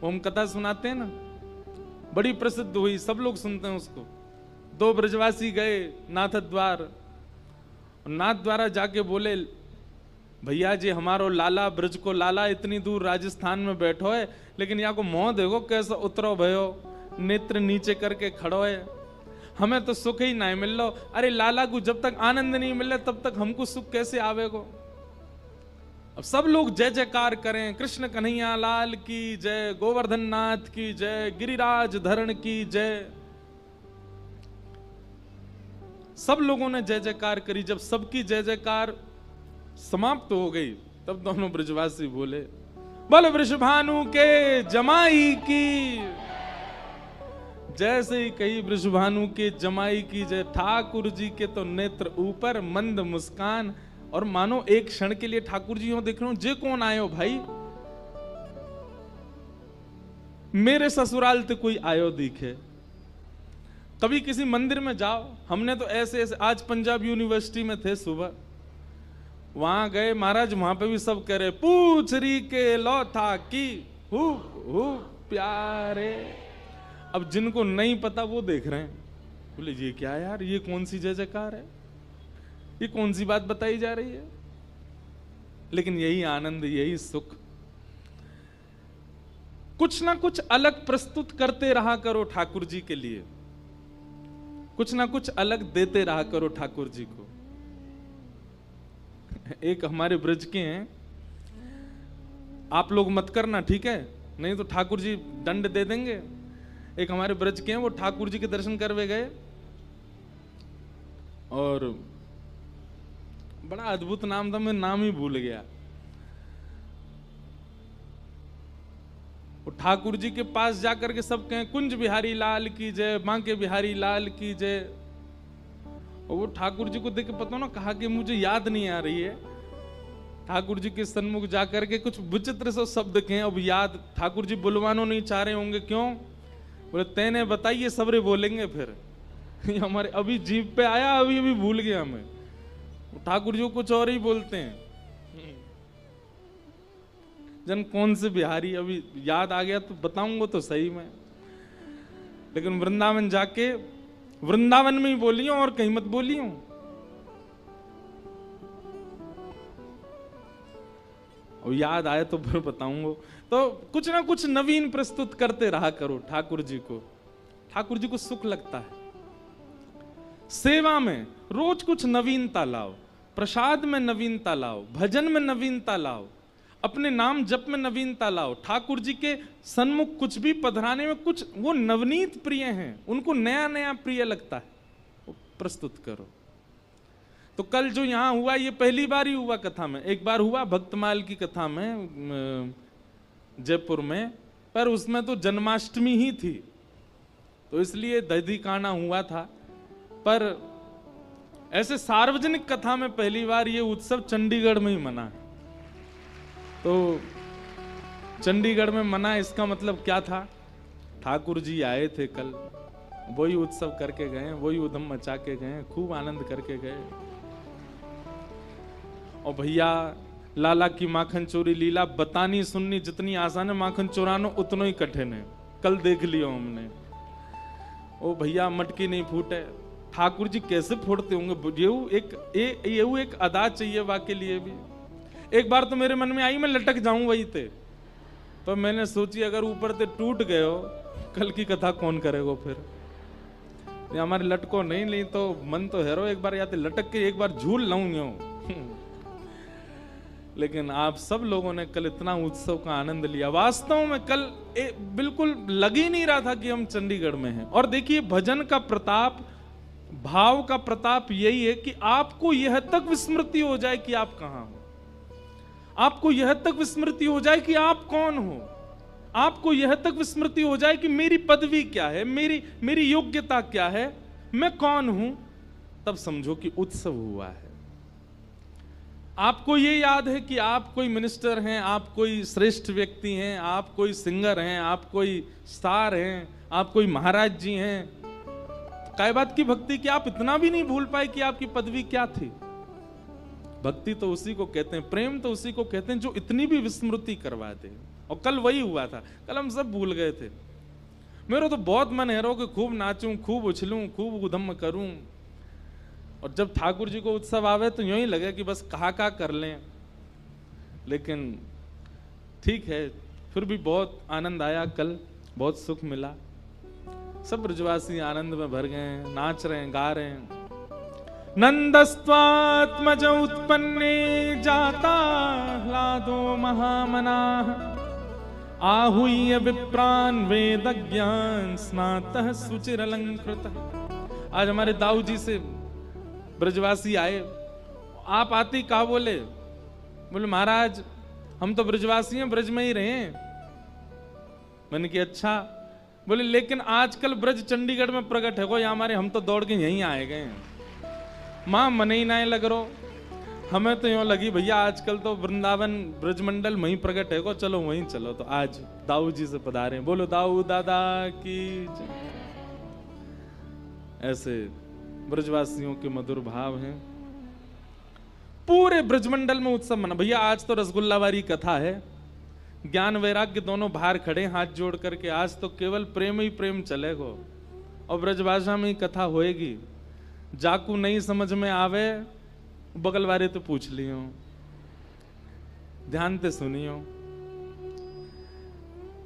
वो हम कथा सुनाते हैं ना, बड़ी प्रसिद्ध हुई, सब लोग सुनते हैं उसको। दो ब्रजवासी गए नाथ द्वार, नाथ द्वारा जाके बोले भैया जी हमारो लाला ब्रज को लाला इतनी दूर राजस्थान में बैठो है, लेकिन यहाँ को मोह देखो कैसा उतरो भयो, नेत्र नीचे करके खड़ो है, हमें तो सुख ही नहीं मिल लो। अरे लाला को जब तक आनंद नहीं मिले तब तक हमको सुख कैसे आवेगो। अब सब लोग जय जयकार करें, कृष्ण कन्हैया लाल की जय, गोवर्धन नाथ की जय, गिरिराज धरण की जय। सब लोगों ने जय जयकार करी। जब सबकी जय जयकार समाप्त हो गई तब दोनों ब्रजवासी बोले बोले वृषभानु के जमाई की। जैसे ही कही वृषभानु के जमाई की जय, ठाकुर जी के तो नेत्र ऊपर, मंद मुस्कान, और मानो एक क्षण के लिए ठाकुर जी हो देख रहे हो, जे कौन आयो भाई, मेरे ससुराल ते कोई आयो दिखे। कभी किसी मंदिर में जाओ, हमने तो ऐसे ऐसे, आज पंजाब यूनिवर्सिटी में थे सुबह, वहां गए महाराज, वहां पे भी सब कह रहे पूछ री के लो था की हु प्यारे। अब जिनको नहीं पता वो देख रहे हैं, बोले ये क्या यार, ये कौन सी जय जयकार है, ये कौन सी बात बताई जा रही है। लेकिन यही आनंद, यही सुख। कुछ ना कुछ अलग प्रस्तुत करते रहा करो ठाकुर जी के लिए, कुछ ना कुछ अलग देते रहा करो ठाकुर जी को। एक हमारे ब्रज के हैं, आप लोग मत करना ठीक है, नहीं तो ठाकुर जी दंड दे देंगे। एक हमारे ब्रज के हैं, वो ठाकुर जी के दर्शन करवे गए और बड़ा अद्भुत नाम था, मैं नाम ही भूल गया। वो ठाकुर जी के पास जाकर के सब कहें कुंज बिहारी लाल की जय, बांके बिहारी लाल की जय। और वो ठाकुर जी को देख के पता ना, कहा कि मुझे याद नहीं आ रही है। ठाकुर जी के सन्मुख जाकर के कुछ विचित्र से शब्द कहें, अब याद ठाकुर जी बुलवानो नहीं चाह रहे होंगे, क्यों? बोले तेने बताइए, सबरे बोलेंगे फिर। हमारे अभी जीभ पे आया, अभी अभी भूल गया हमें। ठाकुर जी कुछ और ही बोलते हैं, जन कौन से बिहारी, अभी याद आ गया तो बताऊंगा तो सही में। लेकिन वृंदावन जाके, वृंदावन में ही बोली हूं और कहीं मत बोली हूं। और याद आए तो फिर बताऊंगा। तो कुछ ना कुछ नवीन प्रस्तुत करते रहा करो ठाकुर जी को। ठाकुर जी को सुख लगता है। सेवा में रोज कुछ नवीनता लाओ, प्रसाद में नवीनता लाओ, भजन में नवीनता लाओ, अपने नाम जप में नवीनता लाओ। ठाकुर जी के सन्मुख कुछ भी पधराने में कुछ वो नवनीत प्रिय हैं, उनको नया नया प्रिय लगता है, वो प्रस्तुत करो। तो कल जो यहां हुआ, ये पहली बार ही हुआ कथा में। एक बार हुआ भक्तमाल की कथा में जयपुर में, पर उसमें तो जन्माष्टमी ही थी, तो इसलिए दधी काना हुआ था। पर ऐसे सार्वजनिक कथा में पहली बार ये उत्सव चंडीगढ़ में ही मना है। तो चंडीगढ़ में मना, इसका मतलब क्या था? ठाकुर जी आए थे कल, वही उत्सव करके गए, वही उधम मचा के गए, खूब आनंद करके गए। और भैया लाला की माखन चोरी लीला बतानी सुननी जितनी आसान है, माखन चोराना उतना ही कठिन है। कल देख लियो हमने। ओ भैया मटकी नहीं फूटे, ठाकुर जी कैसे फोड़ते होंगे? ये एक अदा चाहिए वाके लिए भी। एक बार तो मेरे मन में आई मैं लटक जाऊं वही थे, तो मैंने सोची अगर ऊपर से टूट गए हो, कल की कथा कौन करेगा फिर? हमारे लटको नहीं ली तो मन तो हेरो, एक बार या तो लटक के एक बार झूल लाऊं। लेकिन आप सब लोगों ने कल इतना उत्सव का आनंद लिया। वास्तव में कल बिल्कुल लग ही नहीं रहा था कि हम चंडीगढ़ में हैं। और देखिए भजन का प्रताप, भाव का प्रताप यही है कि आपको यह तक विस्मृति हो जाए कि आप कहां हो, आपको यह तक विस्मृति हो जाए कि आप कौन हो, आपको यह तक विस्मृति हो जाए कि मेरी पदवी क्या है, मेरी योग्यता क्या है, मैं कौन हूं। तब समझो कि उत्सव हुआ है। आपको ये याद है कि आप कोई मिनिस्टर हैं, आप कोई श्रेष्ठ व्यक्ति हैं, आप कोई सिंगर हैं, आप कोई स्टार हैं, आप कोई महाराज जी हैं। काय बात की भक्ति कि आप इतना भी नहीं भूल पाए कि आपकी पदवी क्या थी। भक्ति तो उसी को कहते हैं, प्रेम तो उसी को कहते हैं जो इतनी भी विस्मृति करवा दे। और कल वही हुआ था, कल हम सब भूल गए थे। मेरा तो बहुत मन है रो कि खूब नाचूं, खूब उछलूं, खूब उधम करूं, और जब ठाकुर जी को उत्सव आवे तो यूं ही लगे कि बस कहा कर लें। लेकिन ठीक है, फिर भी बहुत आनंद आया, कल बहुत सुख मिला। सब ब्रजवासी आनंद में भर गए, नाच रहे हैं, गा रहे हैं। नंदस्त्वात्मज उत्पन्ने जाता ह्लादो महामनाः आहूय विप्रान वेदज्ञान स्नातः सुचिरलंकृतः। आज हमारे दाऊ जी से ब्रजवासी आए, आप आती का बोले महाराज हम तो ब्रजवासी हैं, ब्रज में ही रहे हैं। मैंने कहा अच्छा। बोले लेकिन आजकल ब्रज चंडीगढ़ में प्रकट है, कोई हमारे, हम तो दौड़ के यहीं आए गए हैं। मां मन ही ना लग रो, हमें तो यूं लगी भैया आजकल तो वृंदावन ब्रजमंडल वहीं प्रकट है को, चलो वहीं चलो। तो आज दाऊ जी से पधारे, बोलो दाऊ दादा की जय। ऐसे ब्रजवासियों के मधुर भाव हैं। पूरे ब्रजमंडल में उत्सव मना। भैया आज तो रसगुल्लावारी कथा है, ज्ञान वैराग्य दोनों बाहर खड़े हाथ जोड़ करके, आज तो केवल प्रेम ही प्रेम चलेगा और ब्रजभाषा में ही कथा होएगी। जाकू नहीं समझ में आवे बगल वाले तो पूछ लियो, ध्यान से सुनियो।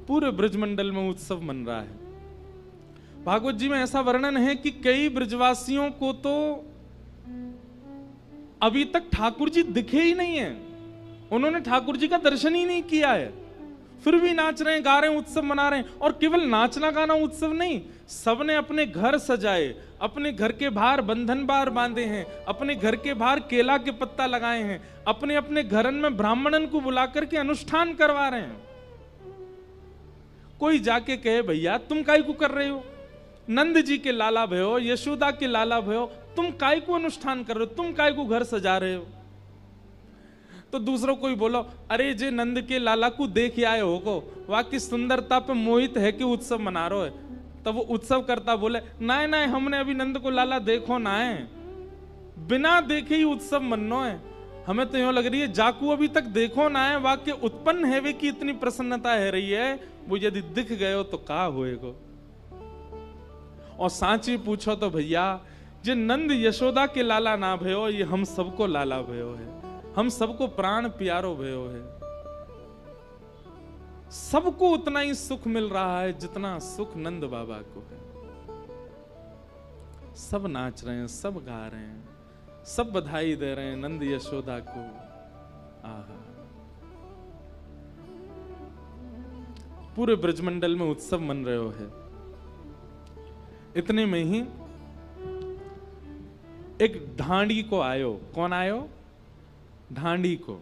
पूरे ब्रजमंडल में उत्सव मन रहा है। भागवत जी में ऐसा वर्णन है कि कई ब्रजवासियों को तो अभी तक ठाकुर जी दिखे ही नहीं है, उन्होंने ठाकुर जी का दर्शन ही नहीं किया है, फिर भी नाच रहे हैं, गा रहे हैं, उत्सव मना रहे हैं। और केवल नाचना गाना उत्सव नहीं, सबने अपने घर सजाए, अपने घर के बाहर बंधन बार बांधे हैं, अपने घर के बाहर केला के पत्ता लगाए हैं, अपने अपने घरन में ब्राह्मणन को बुला करके अनुष्ठान करवा रहे हैं। कोई जाके कहे भैया तुम काहे को कर रहे हो, नंद जी के लाला भयो, यशोदा के लाला भयो, तुम काय को अनुष्ठान कर रहे हो, तुम काय को घर सजा रहे हो। तो दूसरों कोई बोलो अरे जे नंद के लाला को देख आए हो को, वहां की सुंदरता पे मोहित है कि उत्सव मना रहे है। तब वो उत्सव करता बोले ना ना हमने अभी नंद को लाला देखो ना है, बिना देखे ही उत्सव मनो है। हमें तो यूं लग रही है जाकू अभी तक देखो ना है, वाक्य उत्पन्न है वे की इतनी प्रसन्नता है रही है, वो यदि दिख गए हो तो का होएगो। और सांची पूछो तो भैया जे नंद यशोदा के लाला ना भयो, ये हम सबको लाला भयो है, हम सबको प्राण प्यारो भयो है। सबको उतना ही सुख मिल रहा है जितना सुख नंद बाबा को है। सब नाच रहे हैं, सब गा रहे हैं, सब बधाई दे रहे हैं नंद यशोदा को। आहा, पूरे ब्रजमंडल में उत्सव मन रहे हो है। इतने में ही एक ढांडी को आयो। कौन आयो? ढांडी को।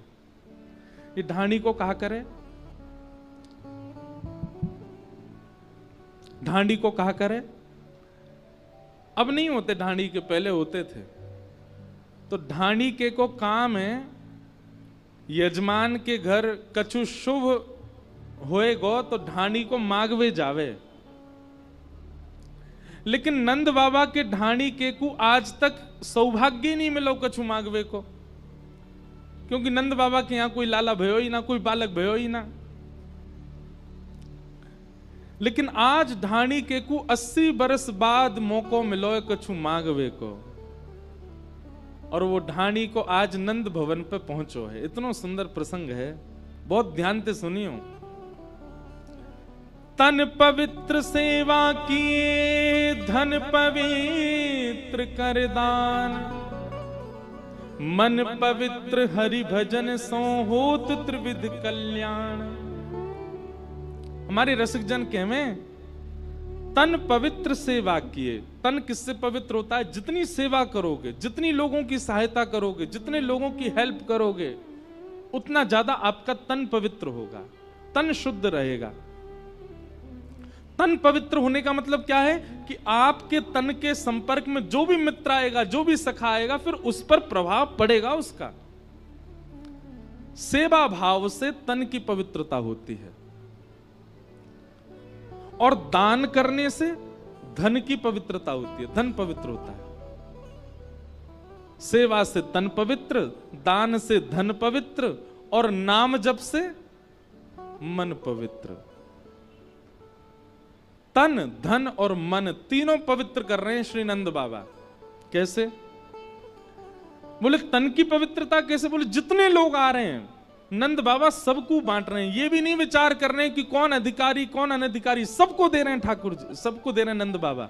ये ढांडी को कहा करे, ढांडी को कहा करे। अब नहीं होते ढांडी के, पहले होते थे। तो ढांडी के को काम है यजमान के घर कछु शुभ होएगो तो ढांडी को मांगवे जावे। लेकिन नंद बाबा के ढांडी के को आज तक सौभाग्य नहीं मिलो कछु मांगवे को, क्योंकि नंद बाबा के यहां कोई लाला भयो ही ना, कोई बालक भयो ही ना। लेकिन आज ढाणी के को 80 बरस बाद मौको मिलो है कछु मांगवे को, और वो ढाणी को आज नंद भवन पे पहुंचो है। इतना सुंदर प्रसंग है, बहुत ध्यान से सुनियो। तन पवित्र सेवा किए धन पवित्र कर दान, मन पवित्र हरि भजन सो होत त्रिविध कल्याण। हमारे रसिक जन कहवे तन पवित्र सेवा किए। तन किससे पवित्र होता है? जितनी सेवा करोगे, जितनी लोगों की सहायता करोगे, जितने लोगों की हेल्प करोगे, उतना ज्यादा आपका तन पवित्र होगा, तन शुद्ध रहेगा। तन पवित्र होने का मतलब क्या है कि आपके तन के संपर्क में जो भी मित्र आएगा, जो भी सखा आएगा, फिर उस पर प्रभाव पड़ेगा उसका। सेवा भाव से तन की पवित्रता होती है, और दान करने से धन की पवित्रता होती है, धन पवित्र होता है। सेवा से तन पवित्र, दान से धन पवित्र, और नाम जप से मन पवित्र। तन, धन और मन तीनों पवित्र कर रहे हैं श्री नंद बाबा। कैसे? बोले तन की पवित्रता कैसे? बोले जितने लोग आ रहे हैं नंद बाबा सबको बांट रहे हैं। ये भी नहीं विचार कर रहे हैं कि कौन अधिकारी कौन अनधिकारी, सबको दे रहे हैं ठाकुर जी, सबको दे रहे हैं नंद बाबा।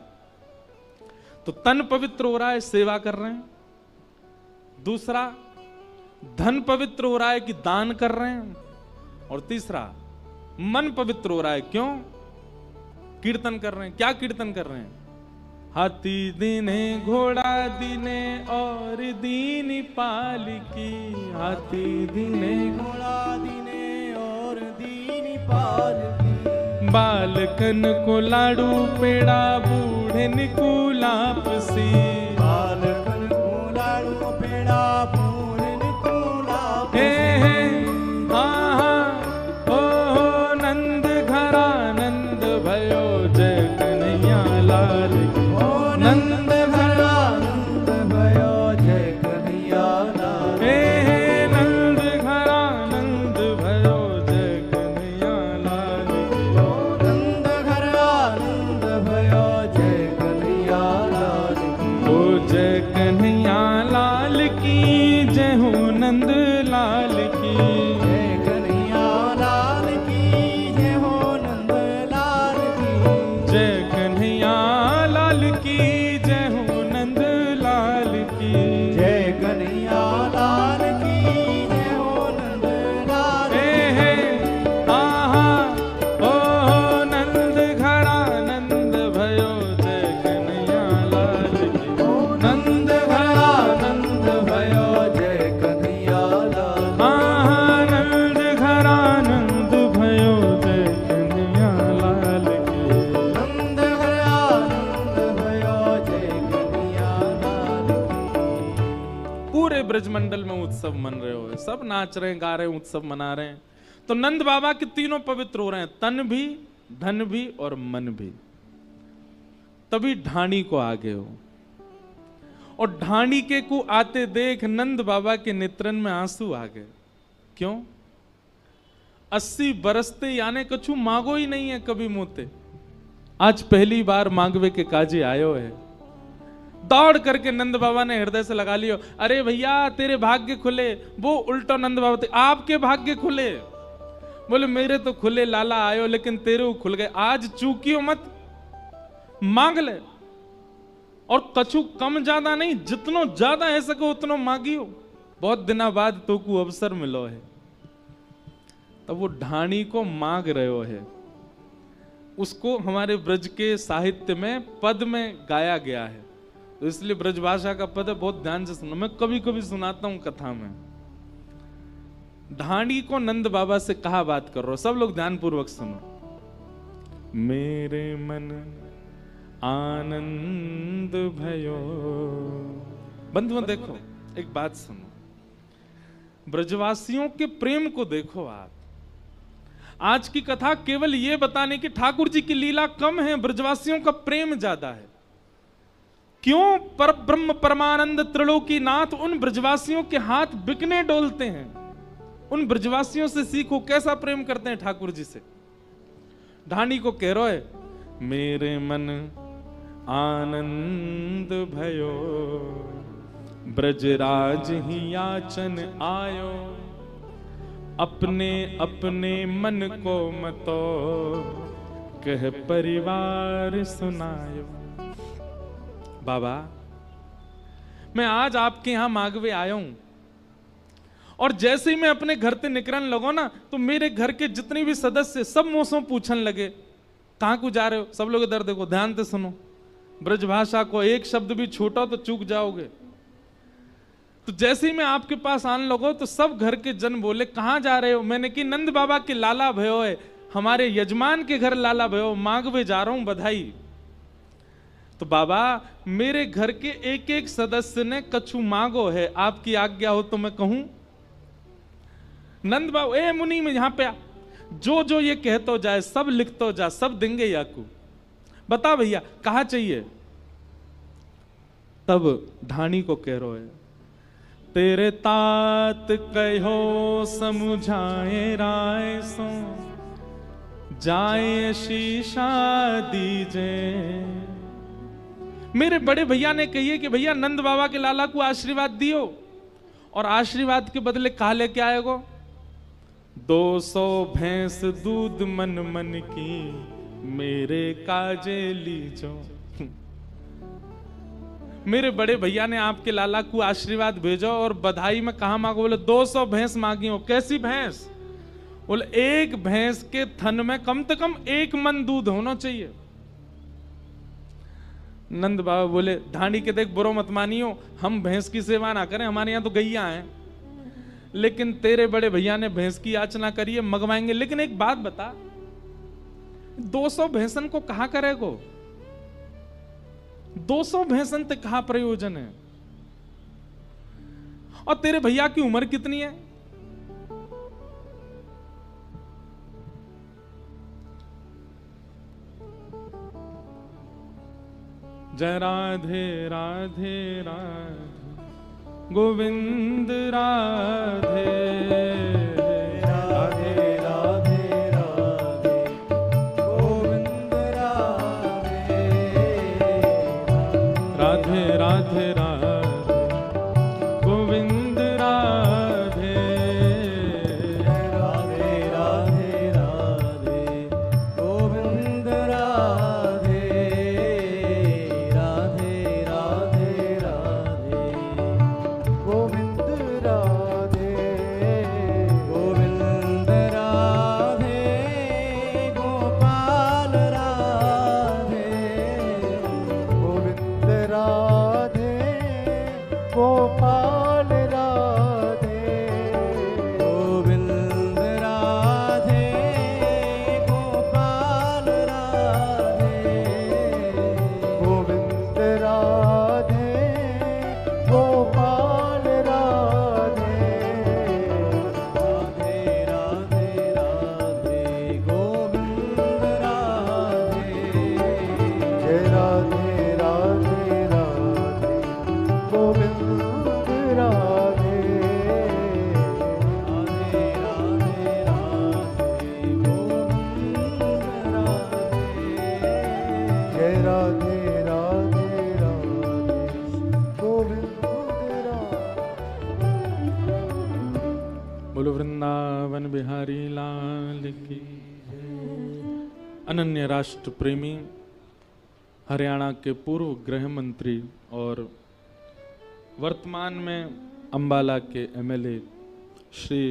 तो तन पवित्र हो रहा है, सेवा कर रहे हैं। दूसरा, धन पवित्र हो रहा है कि दान कर रहे हैं। और तीसरा, मन पवित्र हो रहा है, क्यों? कीर्तन कर रहे हैं। क्या कीर्तन कर रहे हैं? हाथी दीने घोड़ा दीने और दीनी पालकी, हाथी दीने घोड़ा दीने और दीनी पालकी, बालकन को लाडू पेड़ा बूढ़े को लापसी, बालकन को लाडू पेड़ा बूढ़े को लापसी। आहा ओ नंद घरा नंद भयो जय कन्हैया लाल की, नंद घरा नंद भयो जय कन्हैया लाल, नंद घरा नंद भयो जय कन्हैया लाल की, नंद घरा नंद भयो जय कन्हैया लाल की, ओ जय कन्हैया लाल की, जय हो नंद लाल की, जय कन्हैया लाल की, जय हो नंद लाल की, जय कन्हैया लाल की, जय हो नंद लाल की, जय कन्हैया लाल की, जय हो नंद लाल की। आहा ओ नंद घड़ा नंद भयो जय कन्हैया लाल की, नंद घरा नंद भयो जय कन्हैया लाल, आहा नंद घड़ा नंद भयो जय कन्हैया लाल की। नंद घरा नंद भयो जय कन्हैया लाल की। पूरे ब्रजमंडल में उत्सव मन रहे हो, सब नाच रहे हैं, गा रहे हैं, उत्सव मना रहे हैं। तो नंद बाबा के तीनों पवित्र हो रहे हैं, तन भी, धन भी और मन भी। तभी ढाणी को आगे हो, और ढाणी के को आते देख नंद बाबा के नेत्रन में आंसू आ गए। क्यों? 80 बरसते यानी कछु मांगो ही नहीं है कभी मोते, आज पहली बार मांगवे के काजे आयो है। दौड़ करके नंद बाबा ने हृदय से लगा लियो, अरे भैया तेरे भाग्य खुले। वो उल्टो नंद बाबा थे, आपके भाग्य खुले? बोले मेरे तो खुले लाला आयो, लेकिन तेरे खुल गए। आज चूकियो मत, मांग ले, और कछु कम ज्यादा नहीं, जितनो ज्यादा है सको उतनो मांगियो। बहुत दिना बाद तो को अवसर मिलो है। तब वो ढाणी को मांग रहे हो है। उसको हमारे ब्रज के साहित्य में पद में गाया गया है, तो इसलिए ब्रजभाषा का पद है, बहुत ध्यान से सुनो। मैं कभी कभी सुनाता हूं कथा में। ढाणी को नंद बाबा से कहा बात कर रहा हो, सब लोग ध्यान पूर्वक सुनो। मेरे मन आनंद भयो। बंधुओं देखो, एक बात सुनो, ब्रजवासियों के प्रेम को देखो आप। आज की कथा केवल ये बताने की ठाकुर जी की लीला कम है, ब्रजवासियों का प्रेम ज्यादा है। क्यों? पर ब्रह्म परमानंद त्रिलोकी नाथ उन ब्रजवासियों के हाथ बिकने डोलते हैं। उन ब्रजवासियों से सीखो कैसा प्रेम करते हैं ठाकुर जी से। ढाणी को कह रहा है, मेरे मन आनंद भयो, ब्रजराज ही याचन आयो, अपने अपने मन को मतो, कह परिवार सुनायो। बाबा मैं आज आपके यहां मांगवे आया हूं, और जैसे ही मैं अपने घर से निकलने लगो ना, तो मेरे घर के जितने भी सदस्य सब मुझसे पूछने लगे, कहां को जा रहे हो? सब लोग इधर देखो, ध्यान से सुनो। ब्रजभाषा को एक शब्द भी छूटो तो चूक जाओगे। तो जैसे ही मैं आपके पास आने लगो, तो सब घर के जन बोले, कहां जा रहे हो? मैंने कि नंद बाबा के लाला भयो है, हमारे यजमान के घर लाला भयो, मांगवे जा रहा हूं, बधाई। तो बाबा मेरे घर के एक एक सदस्य ने कछु मांगो है, आपकी आज्ञा हो तो मैं कहूं? नंद बाबा, ए मुनि में यहां पे आ, जो जो ये कहतो जाए सब लिखतो जा, सब देंगे याकू। बता भैया कहा चाहिए? तब ढाणी को कह रहे है, तेरे तात कहो समझाए राय सो, जाए शीशा दीजे। मेरे बड़े भैया ने कही कि भैया नंद बाबा के लाला को आशीर्वाद दियो, और आशीर्वाद के बदले कहा लेके आएगो 200 भैंस दूध मन मन की मेरे काजे लीजो। मेरे बड़े भैया ने आपके लाला को आशीर्वाद भेजो और बधाई में कहा मांगो, बोले 200 भैंस मांगी हो। कैसी भैंस? बोले एक भैंस के थन में कम से कम 1 मन दूध होना चाहिए। नंद बाबा बोले धानी के देख बुरो मत मानियो, हम भैंस की सेवा ना करें, हमारे यहाँ तो गैया हैं, लेकिन तेरे बड़े भैया ने भैंस की याचना करी है, मंगवाएंगे। लेकिन एक बात बता, 200 भैंसन को कहा करेगो? 200 भैंसन ते कहा प्रयोजन है? और तेरे भैया की उम्र कितनी है? जय राधे राधे राधे गोविंद राधे राधे राधे राधे गोविंद राधे राधे राधे राधे गोविंद राधे राधे राधे राधे गोविंद राधे राधे राधे राधे गोविंद राधे गोविंद राधे गोपाल राधे गोविंद राधे गोपाल राधे गोविंद राधे गोपाल राधे गोविंद राधे गोपाल राधे राधे राधे राधे गोविंद राधे जय राधे राधे राधे गोविंद राधे राधे राधे राधे गोविंद राधे जय राधे राधे राधे गोविंद राधे। बोलो वृंदावन बिहारी लाल की। अनन्य राष्ट्र प्रेमी हरियाणा के पूर्व गृह मंत्री और वर्तमान में अंबाला के एमएलए श्री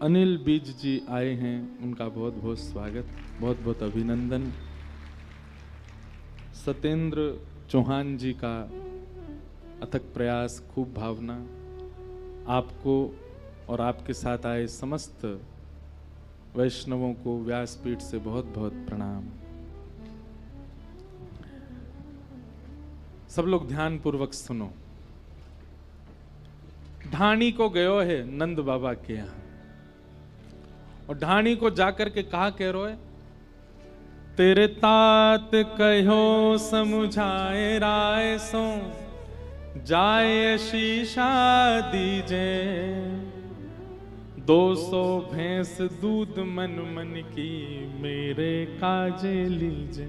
अनिल बीज जी आए हैं, उनका बहुत बहुत स्वागत, बहुत बहुत अभिनंदन। सत्येंद्र चौहान जी का अथक प्रयास, खूब भावना, आपको और आपके साथ आए समस्त वैष्णवों को व्यासपीठ से बहुत बहुत प्रणाम। सब लोग ध्यान पूर्वक सुनो। ढाणी को गयो है नंद बाबा के यहां, और ढाणी को जाकर के कहा कह रो है, तेरे तात कहो समुझाए राय सो जाए शीशा दीजे 200 भैंस दूध मन मन की मेरे काजे लीजे।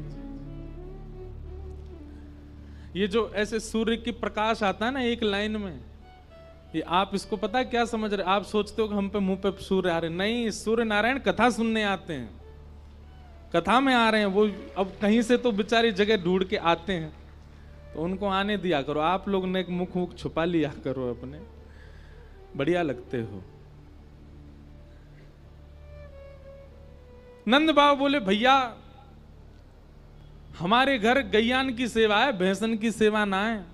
ये जो ऐसे सूर्य की प्रकाश आता है ना एक लाइन में, ये आप इसको पता है क्या समझ रहे? आप सोचते हो कि हम पे मुंह पे सूर्य आ रहे, नहीं, सूर्य नारायण कथा सुनने आते हैं, कथा में आ रहे हैं वो। अब कहीं से तो बेचारी जगह ढूंढ के आते हैं, तो उनको आने दिया करो। आप लोग ने मुख मुख छुपा लिया करो अपने, बढ़िया लगते हो। नंद बाबा बोले भैया हमारे घर गैयान की सेवा है, भैंसन की सेवा ना है।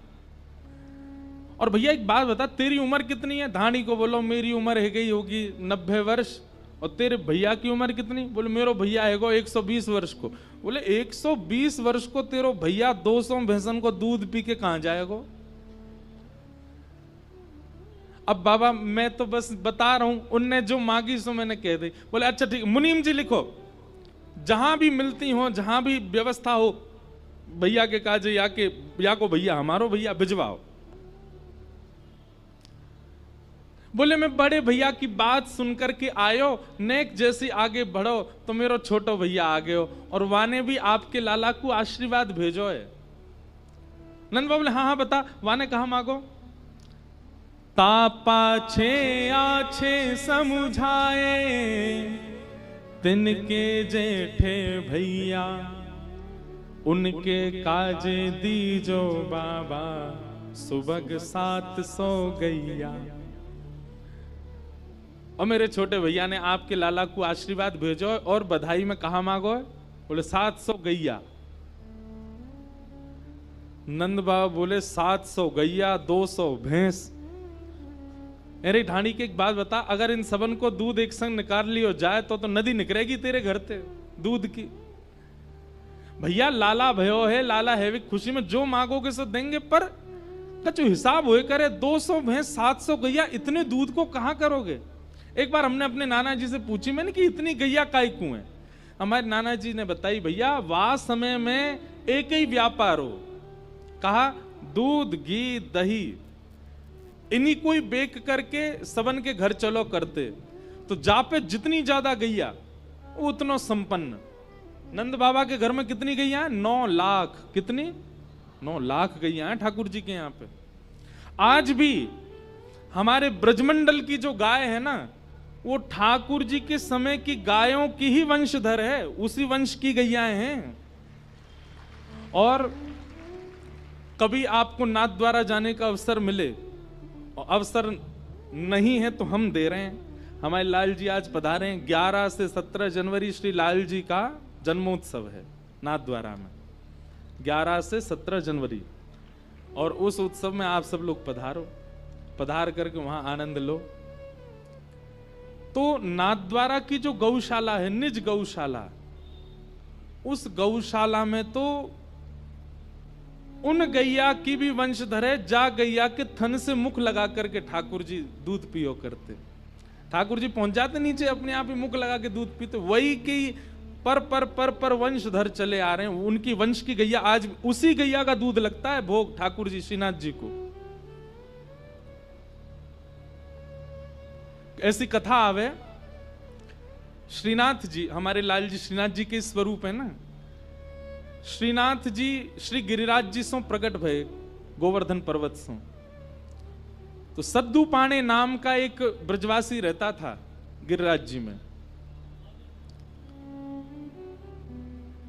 और भैया एक बात बता, तेरी उम्र कितनी है? धानी को बोलो मेरी उम्र है गई होगी 90 वर्ष। और तेरे भैया की उम्र कितनी? बोले मेरो भैया है गो 120 वर्ष को। बोले 120 वर्ष को तेरो भैया 200 भैंसन को दूध पी के कहां जाएगो? अब बाबा मैं तो बस बता रहा हूं, उनने जो मांगी सो मैंने कह दी। बोले अच्छा ठीक, मुनीम जी लिखो, जहां भी मिलती हो, जहां भी व्यवस्था हो, भैया के काजे या को भैया हमारो भैया भिजवाओ। बोले मैं बड़े भैया की बात सुनकर के आयो, नेक जैसी आगे बढ़ो तो मेरो छोटो भैया आगे हो, और वाने भी आपके लाला को आशीर्वाद भेजो है। नंद बाबा बोले हाँ हाँ बता, वाने कहा मांगो। तापा छे आछे समुझाए, तिनके जेठे भैया, उनके काजे दीजो बाबा, सुबह 700 गैया। और मेरे छोटे भैया ने आपके लाला को आशीर्वाद भेजो और बधाई में कहा मांगो है? बोले 700 गैया। नंद बाबा बोले 700 गैया 200 भैंस। अरे ढाणी की एक बात बता, अगर इन सबन को दूध एक संग निकाल लियो जाए तो नदी निकलेगी तेरे घर से दूध की। भैया लाला भयो है, लाला है, खुशी में जो मांगोगे सो देंगे, पर कछु हिसाब होए करे। 200 भैंस 700 गैया, इतने दूध को कहां करोगे? एक बार हमने अपने नाना जी से पूछी, मैंने कि इतनी गैया काय क्यों है? हमारे नाना जी ने बताई, भैया वह समय में एक ही व्यापार हो, कहा दूध घी दही इन्हीं कोई बेक करके सबन के घर चलो करते, तो जा पे जितनी ज्यादा गैया उतना संपन्न। नंद बाबा के घर में कितनी गैया है? 9 लाख। कितनी? 9 लाख गैया हैं ठाकुर जी के यहाँ पे। आज भी हमारे ब्रजमंडल की जो गाय है ना, वो ठाकुर जी के समय की गायों की ही वंशधर है, उसी वंश की गैयाएं हैं। और कभी आपको नाथ द्वारा जाने का अवसर मिले, और अवसर नहीं है तो हम दे रहे हैं। हमारे लाल जी आज पधारे हैं। 11 से 17 जनवरी श्री लाल जी का जन्मोत्सव है नाथ द्वारा में, 11 से 17 जनवरी। और उस उत्सव में आप सब लोग पधारो, पधार करके वहां आनंद लो। तो नाथ द्वारा की जो गौशाला है, निज गौशाला, उस गौशाला में तो उन गैया की भी वंशधर है, जा गैया के थन से मुख लगा करके ठाकुर जी दूध पियो करते। ठाकुर जी पहुंच जाते नीचे, अपने आप ही मुख लगा के दूध पीते। वही की पर वंशधर चले आ रहे हैं, उनकी वंश की गैया। आज उसी गैया का दूध लगता है भोग ठाकुर जी श्रीनाथ जी को। ऐसी कथा आवे, श्रीनाथ जी, हमारे लाल जी श्रीनाथ जी के स्वरूप है ना। श्रीनाथ जी श्री गिरिराज जी सो प्रकट भय गोवर्धन पर्वत सो। तो सद्दू पाणे नाम का एक ब्रजवासी रहता था गिरिराज जी में।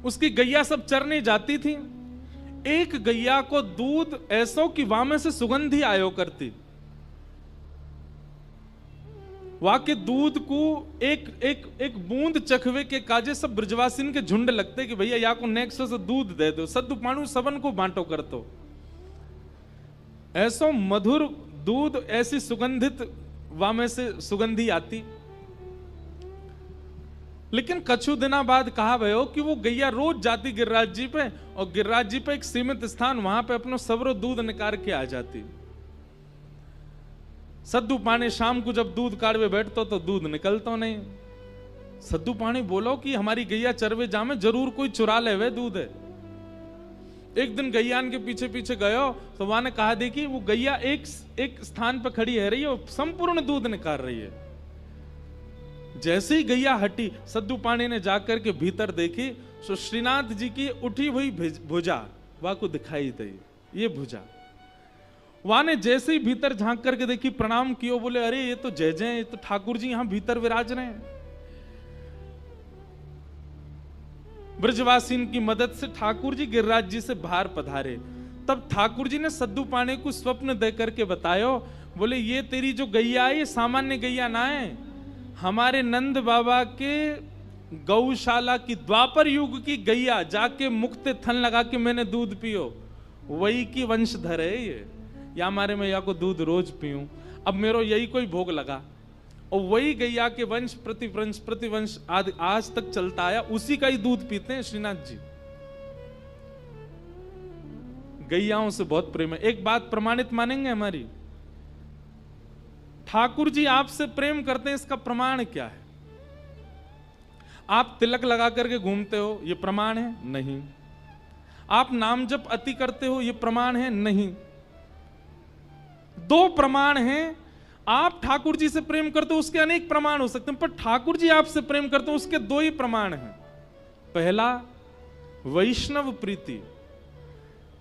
उसकी गैया सब चरने जाती थी। एक गैया को दूध ऐसो कि वहां में से सुगंधी आयो करती। वहां के दूध को एक बूंद चखवे के काजे सब ब्रजवासिन के झुंड लगते कि भैया या को नेक्स्ट से दूध दे दो, सद्दू पाणु सबन को बांटो कर तो। ऐसो मधुर दूध, ऐसी सुगंधित वहां में से सुगंधी आती। लेकिन कछु दिना बाद कहा भयो कि वो गैया रोज जाती गिरिराज जी पे, और गिरिराज जी पे एक सीमित स्थान, वहां पे अपनो सबरो दूध निकाल के आ जाती। सद्दू पाणी शाम को जब दूध काढ़वे बैठतो तो दूध निकलतो नहीं। सद्दू पाणी बोलो कि हमारी गैया चरवे जामे, जरूर कोई चुरा ले वे दूध है। एक दिन गैयान के पीछे पीछे गयो तो वहां ने कहा देखी वो गैया एक स्थान पर खड़ी है रही है, संपूर्ण दूध निकाल रही है। जैसे ही गैया हटी, सद्दू पाणी ने जाकर के भीतर देखी तो श्रीनाथ जी की उठी हुई भुजा वहां को दिखाई दी। ये भुजा वहां ने जैसे ही भीतर झांक करके देखी, प्रणाम कियो, बोले अरे ये तो जय जय, ये तो ठाकुर जी यहां भीतर विराज रहे हैं। ब्रजवासीन की मदद से ठाकुर जी गिरिराज जी से बाहर पधारे। तब ठाकुर जी ने सद्दू पाणी को स्वप्न दे करके बतायो, बोले ये तेरी जो गैया है ये सामान्य गैया ना है, हमारे नंद बाबा के गौशाला की द्वापर युग की गैया, जाके मुक्ते थन लगा के मैंने दूध पियो, वही की वंशधर है ये। या हमारे में या को दूध रोज पीऊं, अब मेरो यही कोई भोग लगा, और वही गैया के वंश प्रतिवंश आज तक चलता आया, उसी का ही दूध पीते हैं श्रीनाथ जी। गैयाओं से बहुत प्रेम है। एक बात प्रमाणित मानेंगे हमारी, ठाकुर जी आपसे प्रेम करते हैं, इसका प्रमाण क्या है? आप तिलक लगा करके घूमते हो, ये प्रमाण है? नहीं। आप नाम जप अति करते हो, ये प्रमाण है? नहीं। 2 प्रमाण हैं आप ठाकुर जी से प्रेम करते हो उसके अनेक प्रमाण हो सकते हैं, पर ठाकुर जी आपसे प्रेम करते हो उसके दो ही प्रमाण हैं। पहला, वैष्णव प्रीति।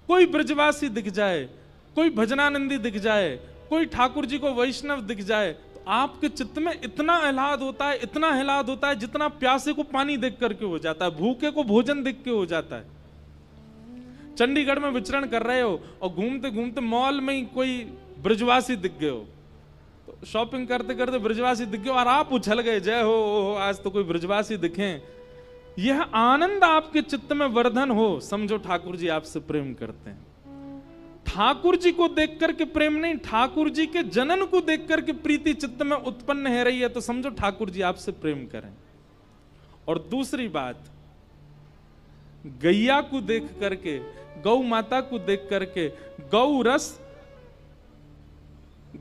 कोई ब्रजवासी दिख जाए, कोई भजनानंदी दिख जाए, कोई ठाकुर जी को वैष्णव दिख जाए, तो आपके चित्त में इतना आह्लाद होता है, इतना आह्लाद होता है, जितना प्यासे को पानी देख करके हो जाता है, भूखे को भोजन देख के हो जाता है। चंडीगढ़ में विचरण कर रहे हो और घूमते घूमते मॉल में ही कोई ब्रजवासी दिख गए हो, तो शॉपिंग करते करते ब्रजवासी दिख गए और आप उछल गए, जय हो आज तो कोई ब्रजवासी दिखे। यह आनंद आपके चित्त में वर्धन हो, समझो ठाकुर जी आपसे प्रेम करते हैं। ठाकुर जी को देख करके प्रेम नहीं, ठाकुर जी के जनन को देख करके प्रीति चित्त में उत्पन्न है रही है, तो समझो ठाकुर जी आपसे प्रेम करें। और दूसरी बात, गैया को देख करके, गौ माता को देख करके, गौ रस,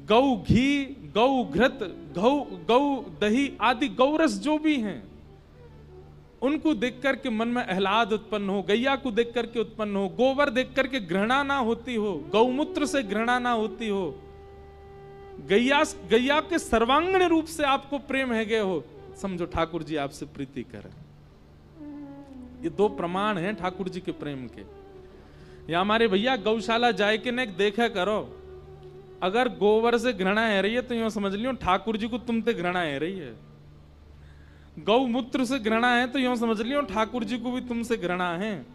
गौ घी, गौ घृत, गौ दही आदि गौरस जो भी हैं, उनको देख करके मन में आह्लाद उत्पन्न हो, गैया को देख करके उत्पन्न हो, गोबर देख करके घृणा ना होती हो, गौमूत्र से घृणा ना होती हो, गैया के सर्वांगीण रूप से आपको प्रेम है गए हो, समझो ठाकुर जी आपसे प्रीति करें। ये दो प्रमाण हैं ठाकुर जी के प्रेम के। या हमारे भैया गौशाला जाए के नेक देखा करो, अगर गोबर से घृणा है रही है तो यूं समझ लियो ठाकुर जी को तुमसे घृणा है रही है। गौमूत्र से घृणा है तो यूं समझ लियो ठाकुर जी को भी तुमसे घृणा है।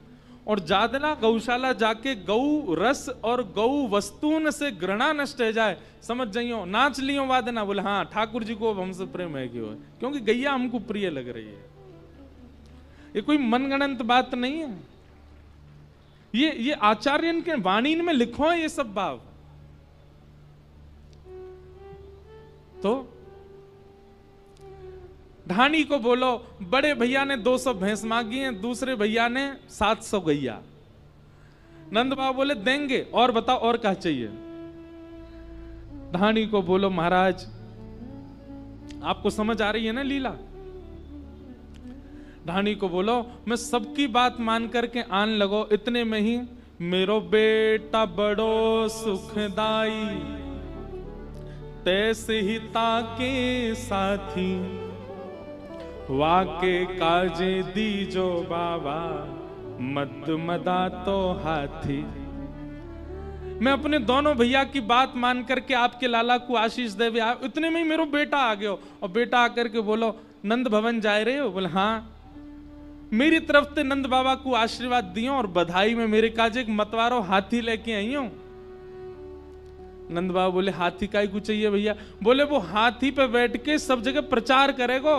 और जादना गौशाला जाके गौ रस और गौ वस्तुन से घृणा नष्ट हो जाए, समझ जाइयो नाच लियो वादना, बोले हाँ ठाकुर जी को अब हमसे प्रेम है क्यों है, क्योंकि गैया हमको प्रिय लग रही है। ये कोई मनगणंत बात नहीं है, ये आचार्यन के वाणी में लिखो है ये सब भाव। तो ढाणी को बोलो, बड़े भैया ने 200 भैंस मांगी हैं, दूसरे भैया ने 700 गैया। नंद बाबा बोले देंगे, और बताओ और क्या चाहिए। ढाणी को बोलो महाराज, आपको समझ आ रही है ना लीला। ढाणी को बोलो मैं सबकी बात मान करके आन लगो, इतने में ही मेरो बेटा बड़ो सुखदाई, तैसे ही ताके साथी, वाके काजे दीजो बाबा, मद मदा तो हाथी। मैं अपने दोनों भैया की बात मान करके आपके लाला को आशीष दे, इतने में ही मेरो बेटा आ गयो। और बेटा आकर के बोलो नंद भवन जा रहे हो, बोले हाँ। मेरी तरफ से नंद बाबा को आशीर्वाद दियो और बधाई में मेरे काजे एक मतवारो हाथी लेके आई हूं। नंद बाबा बोले हाथी काय को चाहिए भैया, बोले वो हाथी पे बैठ के सब जगह प्रचार करेगो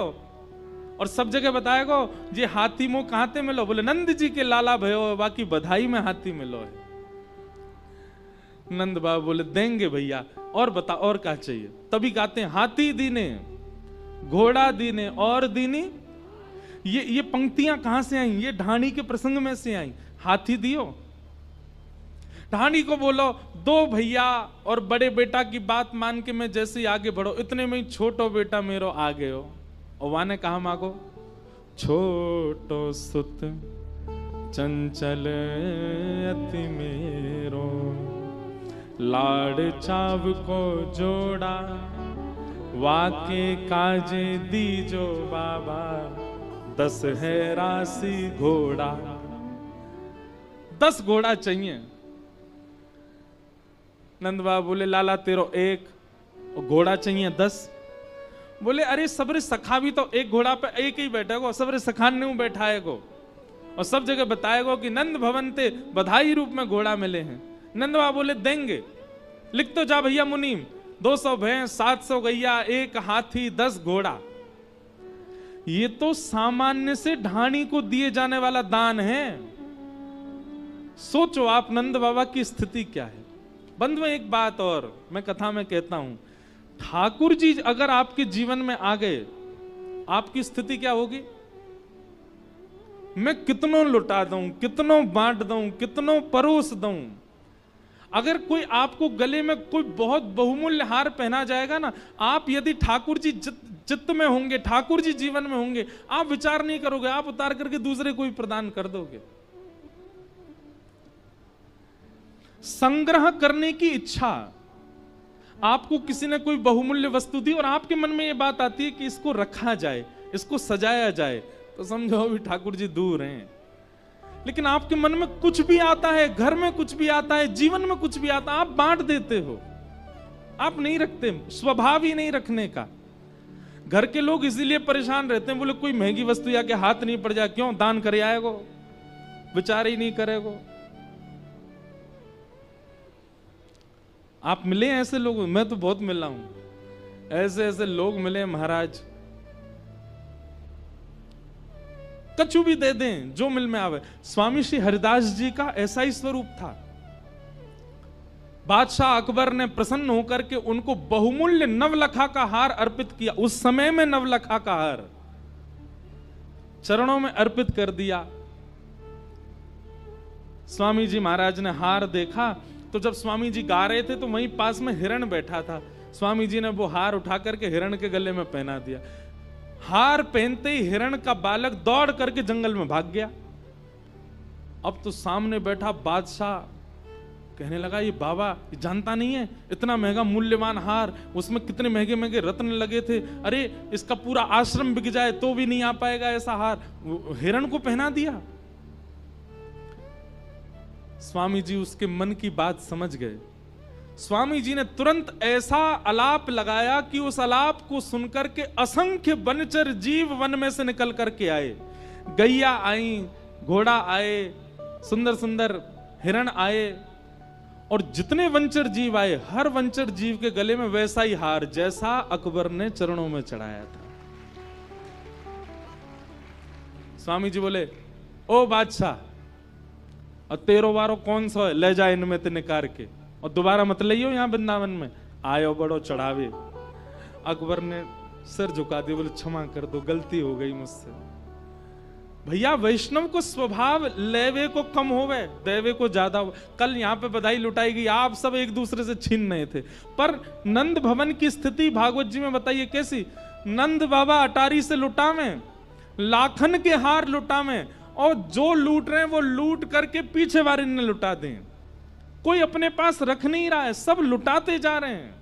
और सब जगह बताएगो ये हाथी मो कहां ते मिलो, बोले नंद जी के लाला भयो, बाकी बधाई में हाथी मिलो है। नंद बाबा बोले देंगे भैया, और बता और क्या चाहिए। तभी कहते हैं हाथी दीने, घोड़ा दीने और दीनी। ये पंक्तियां कहां से आई, ये ढाणी के प्रसंग में से आई। हाथी दियो, ढाणी को बोलो 2 भैया और बड़े बेटा की बात मान के मैं जैसे ही आगे बढ़ो, इतने में ही छोटो बेटा मेरो आ गए हो। और वहां ने कहा मांगो, छोटो सुत चंचल अति मेरो, लाड़ चाव को जोड़ा, वाके काजे दीजो बाबा, 10 है राशि घोड़ा। 10 घोड़ा चाहिए। नंद बाबा बोले लाला तेरो 1 और घोड़ा चाहिए 10। बोले अरे सबरे सखा भी तो एक घोड़ा पे एक ही बैठेगो, सबरे सखान ने बैठाएगो और सब जगह बताएगो कि नंद भवन ते बधाई रूप में घोड़ा मिले हैं। नंद बाबा बोले देंगे, लिख तो जा भैया मुनीम, 200 भैंस, 700 गैया, 1 हाथी, 10 घोड़ा। ये तो सामान्य से ढाणी को दिए जाने वाला दान है। सोचो आप नंद बाबा की स्थिति क्या है। बंधुओं एक बात और मैं कथा में कहता हूं, ठाकुर जी अगर आपके जीवन में आ गए, आपकी स्थिति क्या होगी। मैं कितनों लुटा दूं, कितनों बांट दूं, कितनों परोस दूं, अगर कोई आपको गले में कोई बहुत बहुमूल्य हार पहना जाएगा ना, आप यदि ठाकुर जी चित्त में होंगे, ठाकुर जी जीवन में होंगे, आप विचार नहीं करोगे, आप उतार करके दूसरे को ही प्रदान कर दोगे। संग्रह करने की इच्छा आपको किसी ने कोई बहुमूल्य वस्तु दी और आपके मन में ये बात आती है कि इसको रखा जाए, इसको सजाया जाए, तो समझो अभी ठाकुर जी दूर हैं। लेकिन आपके मन में कुछ भी आता है, घर में कुछ भी आता है, जीवन में कुछ भी आता है, आप बांट देते हो, आप नहीं रखते, स्वभाव ही नहीं रखने का। घर के लोग इसीलिए परेशान रहते हैं, बोले कोई महंगी वस्तु या के हाथ नहीं पड़ जाए, क्यों दान करे आएगो, विचार ही नहीं करेगो। आप मिले ऐसे लोग? मैं तो बहुत मिला हूं, ऐसे ऐसे लोग मिले महाराज, कछु भी दे दें जो मिल में आवे। स्वामी श्री हरिदास जी का ऐसा ही स्वरूप था। बादशाह अकबर ने प्रसन्न होकर के उनको बहुमूल्य नवलखा का हार अर्पित किया। उस समय में नवलखा का हार चरणों में अर्पित कर दिया। स्वामी जी महाराज ने हार देखा तो जब स्वामी जी गा रहे थे तो वहीं पास में हिरण बैठा था। स्वामी जी ने वो हार उठा करके हिरण के गले में पहना दिया। हार पहनते ही हिरण का बालक दौड़ करके जंगल में भाग गया। अब तो सामने बैठा बादशाह कहने लगा, ये बाबा ये जानता नहीं है, इतना महंगा मूल्यवान हार, उसमें कितने महंगे महंगे रत्न लगे थे, अरे इसका पूरा आश्रम बिक जाए तो भी नहीं आ पाएगा ऐसा हार, हिरण को पहना दिया। स्वामी जी उसके मन की बात समझ गए। स्वामी जी ने तुरंत ऐसा अलाप लगाया कि उस अलाप को सुनकर के असंख्य वनचर जीव वन में से निकल करके आए। गैया आई, घोड़ा आए, सुंदर सुंदर हिरण आए, और जितने वंचर जीव आए हर वंचर जीव के गले में वैसा ही हार जैसा अकबर ने चरणों में चढ़ाया था। स्वामी जी बोले, ओ बादशाह, और तेरो वारो कौन सा है, ले जा इनमें ते निकार के, और दोबारा मत लियो यहां वृंदावन में, आयो बड़ो चढ़ावे। अकबर ने सिर झुका दिया, बोले क्षमा कर दो, गलती हो गई मुझसे। भैया वैष्णव को स्वभाव लेवे को कम होवे, देवे को ज्यादा हो। कल यहाँ पे बधाई लुटाई गई, आप सब एक दूसरे से छीन नहीं थे, पर नंद भवन की स्थिति भागवत जी में बताइए कैसी। नंद बाबा अटारी से लुटावे, लाखन के हार लुटावे, और जो लूट रहे हैं वो लूट करके पीछे वाले ने लुटा दें। कोई अपने पास रख नहीं रहा है, सब लुटाते जा रहे हैं।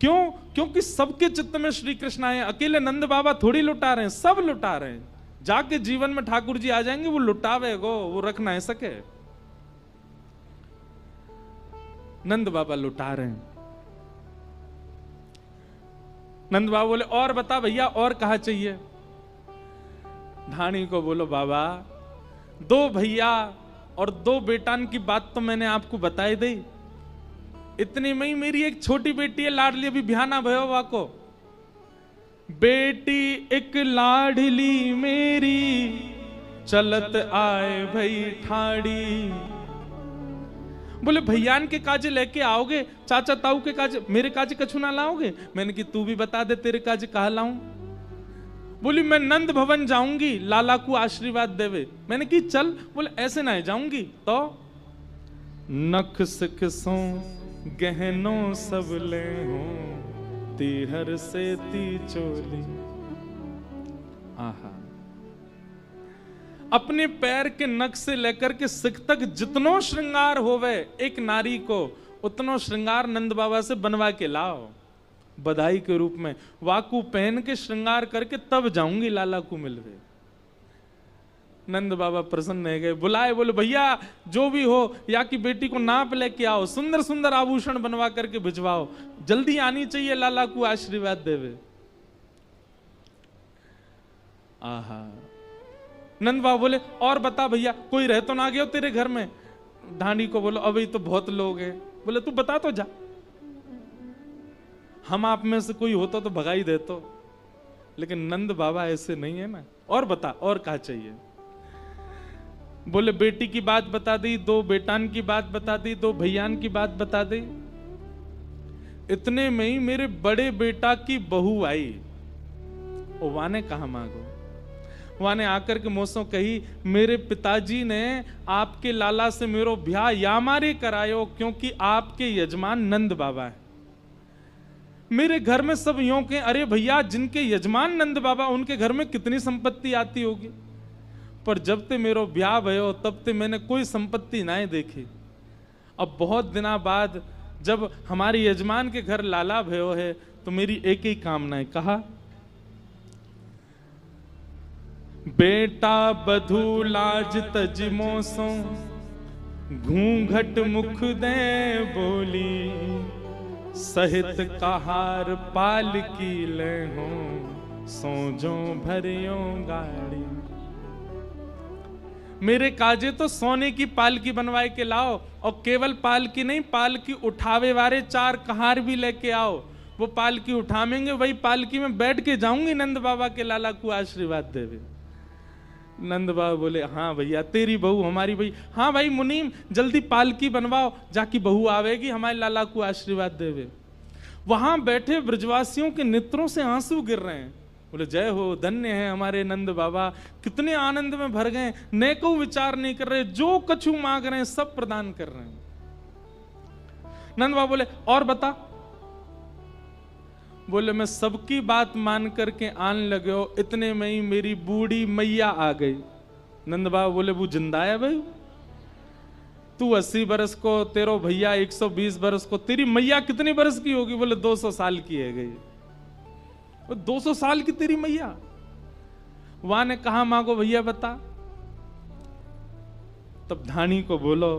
क्यों? क्योंकि सबके चित्त में श्री कृष्ण आए। अकेले नंद बाबा थोड़ी लुटा रहे हैं, सब लुटा रहे हैं। जाके जीवन में ठाकुर जी आ जाएंगे, वो लुटावेगो, वो रख ना सके। नंद बाबा लुटा रहे हैं। नंद बाबा बोले, और बता भैया, और कहा चाहिए? धानी को बोलो, बाबा 2 भैया और 2 बेटान की बात तो मैंने आपको बताई दी। इतनी में ही मेरी एक छोटी बेटी है लाडली, अभी बिहाना भयो वाको। बेटी एक लाडली मेरी, चलत आए भई ठाड़ी। बोले भैयान के काजे लेके आओगे, चाचा ताऊ के काजे, मेरे काजे कछु ना लाओगे? मैंने कि तू भी बता दे तेरे काजे कहा लाऊं। बोली मैं नंद भवन जाऊंगी, लाला को आशीर्वाद देवे। मैंने कि चल। बोले ऐसे ना जाऊंगी तो नख सिखसों गहनों सब ले हूं, तीहर से ती चोली। आहा, अपने पैर के नख से लेकर के सिख तक जितनो श्रृंगार होवे एक नारी को, उतनो श्रृंगार नंद बाबा से बनवा के लाओ बधाई के रूप में। वाकू पहन के श्रृंगार करके तब जाऊंगी लाला को मिलवे। नंद बाबा प्रसन्न हो गए, बुलाए, बोले भैया जो भी हो, या की बेटी को नाप लेके आओ, सुंदर सुंदर आभूषण बनवा करके भिजवाओ, जल्दी आनी चाहिए लाला को आशीर्वाद देवे। आहा, नंद बाबा बोले, और बता भैया, कोई रह तो ना गया तेरे घर में? ढांडी को बोलो, अभी तो बहुत लोग हैं। बोले तू बता तो जा, हम आप में से कोई होता तो भगाई देतो, लेकिन नंद बाबा ऐसे नहीं है ना। और बता, और क्या चाहिए? बोले बेटी की बात बता दी, 2 बेटान की बात बता दी, 2 भैयान की बात बता दी। इतने में ही मेरे बड़े बेटा की बहू आई। ओ वाने कहा मांगो, वाने आकर के मोसों कही, मेरे पिताजी ने आपके लाला से मेरो ब्याह यामारे करायो, क्योंकि आपके यजमान नंद बाबा है। मेरे घर में सब यूं के, अरे भैया जिनके यजमान नंद बाबा, उनके घर में कितनी संपत्ति आती होगी। पर जब ते मेरो ब्याह भयो तब ते मैंने कोई संपत्ति ना देखी। अब बहुत दिना बाद जब हमारे यजमान के घर लाला भयो है तो मेरी एक ही कामना है। कहा, बेटा बधू लाज तजमो सो घूंघट मुख दे बोली, सहित कहार पाल की ले हो सोजो भरियो गाड़ी। मेरे काजे तो सोने की पालकी बनवाए के लाओ, और केवल पालकी नहीं, पालकी उठावे वाले 4 कहार भी लेके आओ। वो पालकी उठावेंगे, वही पालकी में बैठ के जाऊंगी नंद बाबा के लाला को आशीर्वाद देवे। नंद बाबा बोले, हाँ भैया तेरी बहू हमारी भाई। हाँ भाई मुनीम, जल्दी पालकी बनवाओ, जाकी बहू आवेगी हमारे लाला को आशीर्वाद देवे। वहां बैठे ब्रजवासियों के नेत्रों से आंसू गिर रहे हैं। बोले, जय हो, धन्य है हमारे नंद बाबा, कितने आनंद में भर गए, ने को विचार नहीं कर रहे, जो कछु मांग रहे हैं सब प्रदान कर रहे हैं। नंद बाबा बोले, और बता। बोले, मैं सबकी बात मान करके आन लगे हो, इतने में ही मेरी बूढ़ी मैया आ गई। नंद बाबा बोले, वो जिंदा है भाई? तू 80 बरस को, तेरो भैया 120 बरस को, तेरी मैया कितनी बरस की होगी? बोले 200 साल की है गई। 200 साल की तेरी मैया? वहां ने कहा मांगो भैया बता। तब धानी को बोलो,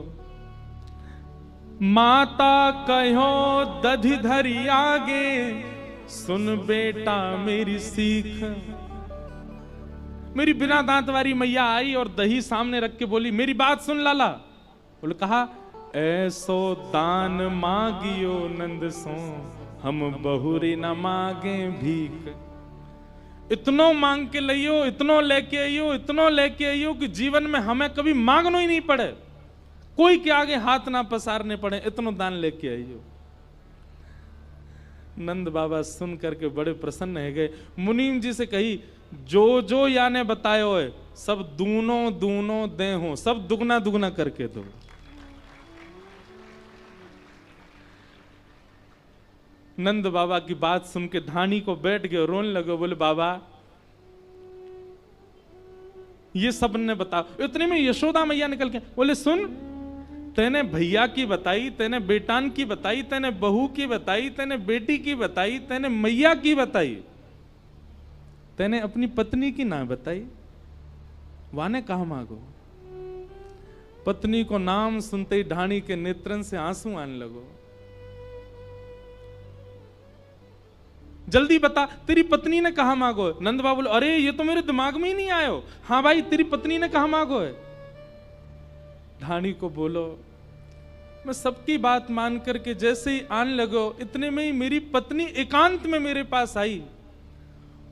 माता कहो दधि धरी आगे, सुन बेटा मेरी सीख। मेरी बिना दांत वाली मैया आई और दही सामने रख के बोली, मेरी बात सुन लाला। बोले, कहा, ऐसो दान मांगियो नंद सो, हम बहुरी न मांगे भीख। इतनो मांग के लियो, इतनो लेके आइयो, इतनो लेके आइयो कि जीवन में हमें कभी मांगना ही नहीं पड़े, कोई के आगे हाथ ना पसारने पड़े, इतनो दान लेके आइयो। नंद बाबा सुन करके बड़े प्रसन्न है गए। मुनीम जी से कही, जो जो याने बतायो है सब दूनो दूनो दे हो, सब दुगना दुगना करके दो। नंद बाबा की बात सुन के धानी को बैठ गए, रोने लगे। बोले, बाबा ये सब ने बता। इतने में यशोदा मैया निकल के बोले, सुन, तेने भैया की बताई, तेने बेटान की बताई, तेने बहू की बताई, तेने बेटी की बताई, तेने मैया की बताई, तेने अपनी पत्नी की ना बताई। वाने कहा मांगो। पत्नी को नाम सुनते ही ढाणी के नेत्रन से आंसू आने लगो। जल्दी बता, तेरी पत्नी ने कहा मांगो। नंद बाबा बोले, अरे ये तो मेरे दिमाग में ही नहीं आयो। हाँ भाई, तेरी पत्नी ने कहा मांगो है। ढाणी को बोलो, मैं सबकी बात मान करके जैसे ही आने लगो, इतने में ही मेरी पत्नी एकांत में मेरे पास आई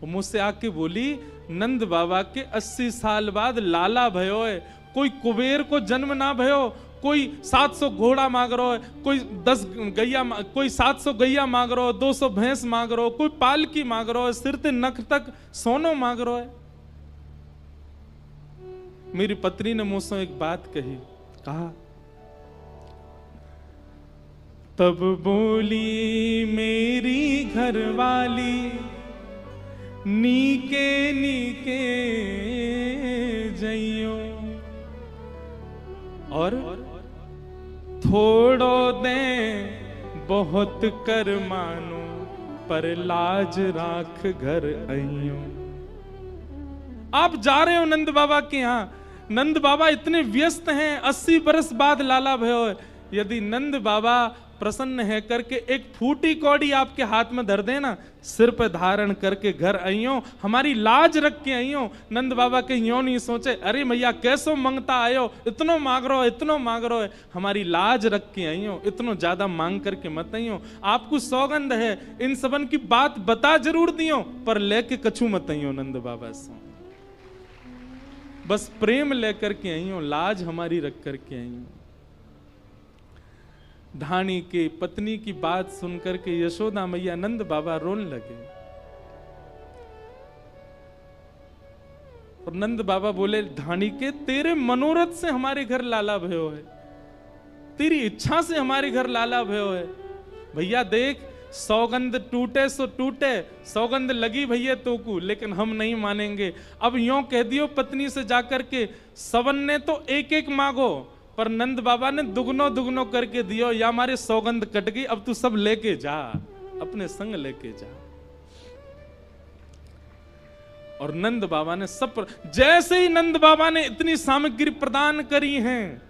और मुझसे आके बोली, नंद बाबा के 80 साल बाद लाला भयो है, कोई कुबेर को जन्म ना भयो, कोई 700 घोड़ा मांग रहा है, कोई 10 गैया, कोई 700 गैया मांग रहा है, 200 भैंस मांग रहा है, कोई पालकी मांग रहा है, सिर ते नख तक सोनो मांग रहा है। मेरी पत्नी ने मुझसे एक बात कही। कहा, तब बोली मेरी घरवाली, नीके नीके जइयो और थोड़ो दे बहुत कर मानो, पर लाज राख घर आइयो। आप जा रहे हो नंद बाबा के यहाँ, नंद बाबा इतने व्यस्त हैं, 80 बरस बाद लाला भयो है। यदि नंद बाबा प्रसन्न है करके एक फूटी कौड़ी आपके हाथ में धर देना, सिर पे धारण करके घर आइयो, हमारी लाज रख के आइयो। नंद बाबा के यो नहीं सोचे, अरे भैया कैसो मंगता आयो, इतनो मांग रहो, इतनो मांग रहो है, हमारी लाज रख के आइयो, इतनो ज्यादा मांग करके मत आइयो। आपको सौगंध है, इन सबन की बात बता जरूर दियो, पर लेके कछु मत आइयो नंद बाबा से। बस प्रेम लेकर के आइयो, लाज हमारी रख करके आइयो। ढाणी के पत्नी की बात सुनकर के यशोदा मैया नंद बाबा रोने लगे और नंद बाबा बोले, ढाणी के तेरे मनोरथ से हमारे घर लाला भयो है, तेरी इच्छा से हमारे घर लाला भयो है। भैया देख, सौगंध टूटे सो टूटे, सौगंध लगी भैया तो को, लेकिन हम नहीं मानेंगे। अब यूं कह दियो पत्नी से जाकर के, सबन ने तो एक एक मांगो, पर नंद बाबा ने दुगनो दुगनो करके दियो, या हमारी सौगंध कट गई, अब तू सब लेके जा, अपने संग लेके जा। और नंद बाबा ने जैसे ही नंद बाबा ने इतनी सामग्री प्रदान करी हैं,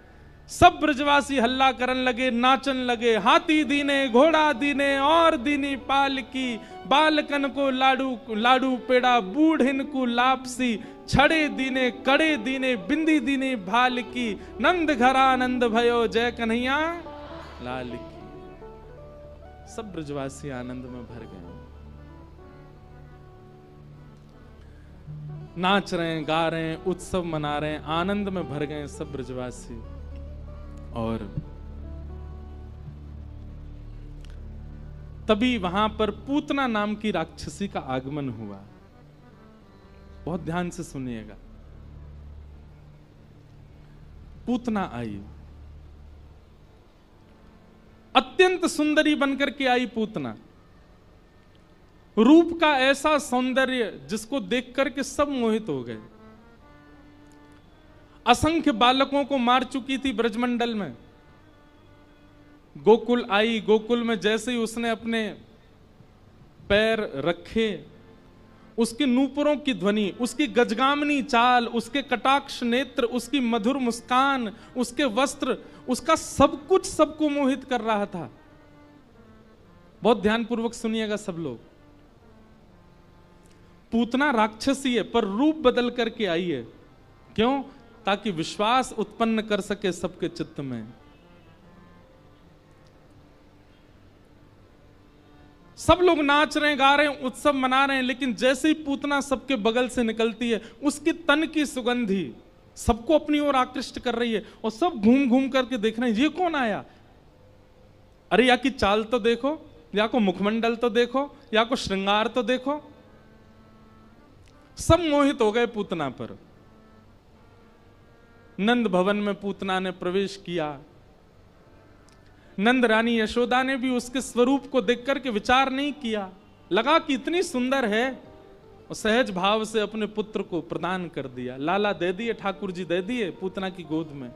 सब ब्रजवासी हल्ला करन लगे, नाचन लगे। हाथी दीने, घोड़ा दीने और दीनी पालकी, बालकन को लाडू लाडू पेड़ा, बूढ़िन को लापसी, छड़े दीने, कड़े दीने, बिंदी दीने भाल की, नंद घरा नंद भयो, जय कन्हैया लाल की। सब ब्रजवासी आनंद में भर गए, नाच रहे हैं, गा रहे हैं, उत्सव मना रहे हैं, आनंद में भर गए सब ब्रजवासी। और तभी वहां पर पूतना नाम की राक्षसी का आगमन हुआ। बहुत ध्यान से सुनिएगा। पूतना आई, अत्यंत सुंदरी बनकर के आई पूतना। रूप का ऐसा सौंदर्य जिसको देख करके सब मोहित हो गए। असंख्य बालकों को मार चुकी थी ब्रजमंडल में। गोकुल आई, गोकुल में जैसे ही उसने अपने पैर रखे, उसके नूपुरों की ध्वनि, उसकी गजगामनी चाल, उसके कटाक्ष नेत्र, उसकी मधुर मुस्कान, उसके वस्त्र, उसका सब कुछ सबको मोहित कर रहा था। बहुत ध्यानपूर्वक सुनिएगा सब लोग। पूतना राक्षसी है पर रूप बदल करके आई है। क्यों? ताकि विश्वास उत्पन्न कर सके सबके चित्त में। सब लोग नाच रहे हैं, गा रहे हैं, उत्सव मना रहे हैं, लेकिन जैसे ही पूतना सबके बगल से निकलती है, उसकी तन की सुगंधी सबको अपनी ओर आकृष्ट कर रही है। और सब घूम घूम करके देख रहे हैं, ये कौन आया? अरे या की चाल तो देखो, या को मुखमंडल तो देखो, या को श्रृंगार तो देखो। सब मोहित हो गए पूतना पर। नंद भवन में पूतना ने प्रवेश किया। नंद रानी यशोदा ने भी उसके स्वरूप को देख करके विचार नहीं किया, लगा कि इतनी सुंदर है, और सहज भाव से अपने पुत्र को प्रदान कर दिया। लाला दे दिए, ठाकुर जी दे दिए पूतना की गोद में।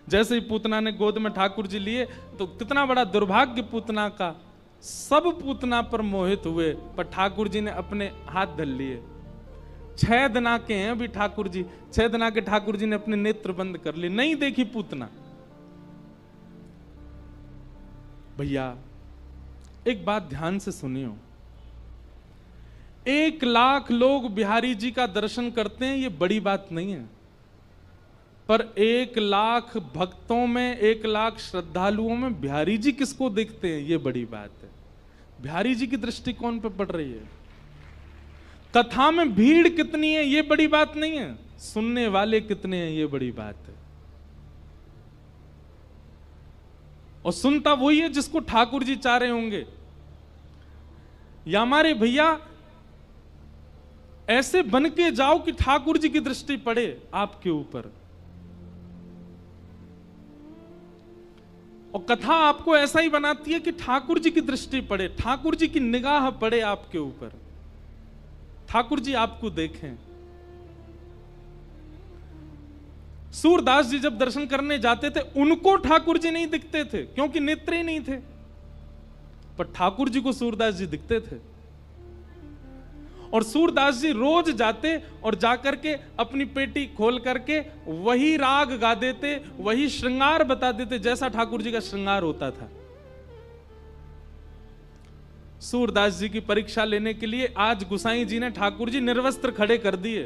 जैसे ही पूतना ने गोद में ठाकुर जी लिए, तो कितना बड़ा दुर्भाग्य पूतना का। सब पूतना पर मोहित हुए, पर ठाकुर जी ने अपने हाथ धर लिए। 6 दिना के हैं अभी ठाकुर जी, 6 दिना के ठाकुर जी ने अपने नेत्र बंद कर लिए, नहीं देखी पूतना। भैया एक बात ध्यान से सुनियो, 1 लाख लोग बिहारी जी का दर्शन करते हैं, ये बड़ी बात नहीं है। पर 1 लाख भक्तों में, 1 लाख श्रद्धालुओं में बिहारी जी किसको देखते हैं, ये बड़ी बात है। बिहारी जी की दृष्टि कौन पे पड़ रही है? कथा में भीड़ कितनी है ये बड़ी बात नहीं है, सुनने वाले कितने हैं ये बड़ी बात है। और सुनता वही है जिसको ठाकुर जी चाह रहे होंगे। या हमारे भैया ऐसे बन के जाओ कि ठाकुर जी की दृष्टि पड़े आपके ऊपर। और कथा आपको ऐसा ही बनाती है कि ठाकुर जी की दृष्टि पड़े, ठाकुर जी की निगाह पड़े आपके ऊपर, ठाकुर जी आपको देखें। सूरदास जी जब दर्शन करने जाते थे, उनको ठाकुर जी नहीं दिखते थे क्योंकि नेत्र ही नहीं थे, पर ठाकुर जी को सूरदास जी दिखते थे। और सूरदास जी रोज जाते और जाकर के अपनी पेटी खोल करके वही राग गा देते, वही श्रृंगार बता देते जैसा ठाकुर जी का श्रृंगार होता था। सूरदास जी की परीक्षा लेने के लिए आज गुसाई जी ने ठाकुर जी निर्वस्त्र खड़े कर दिए।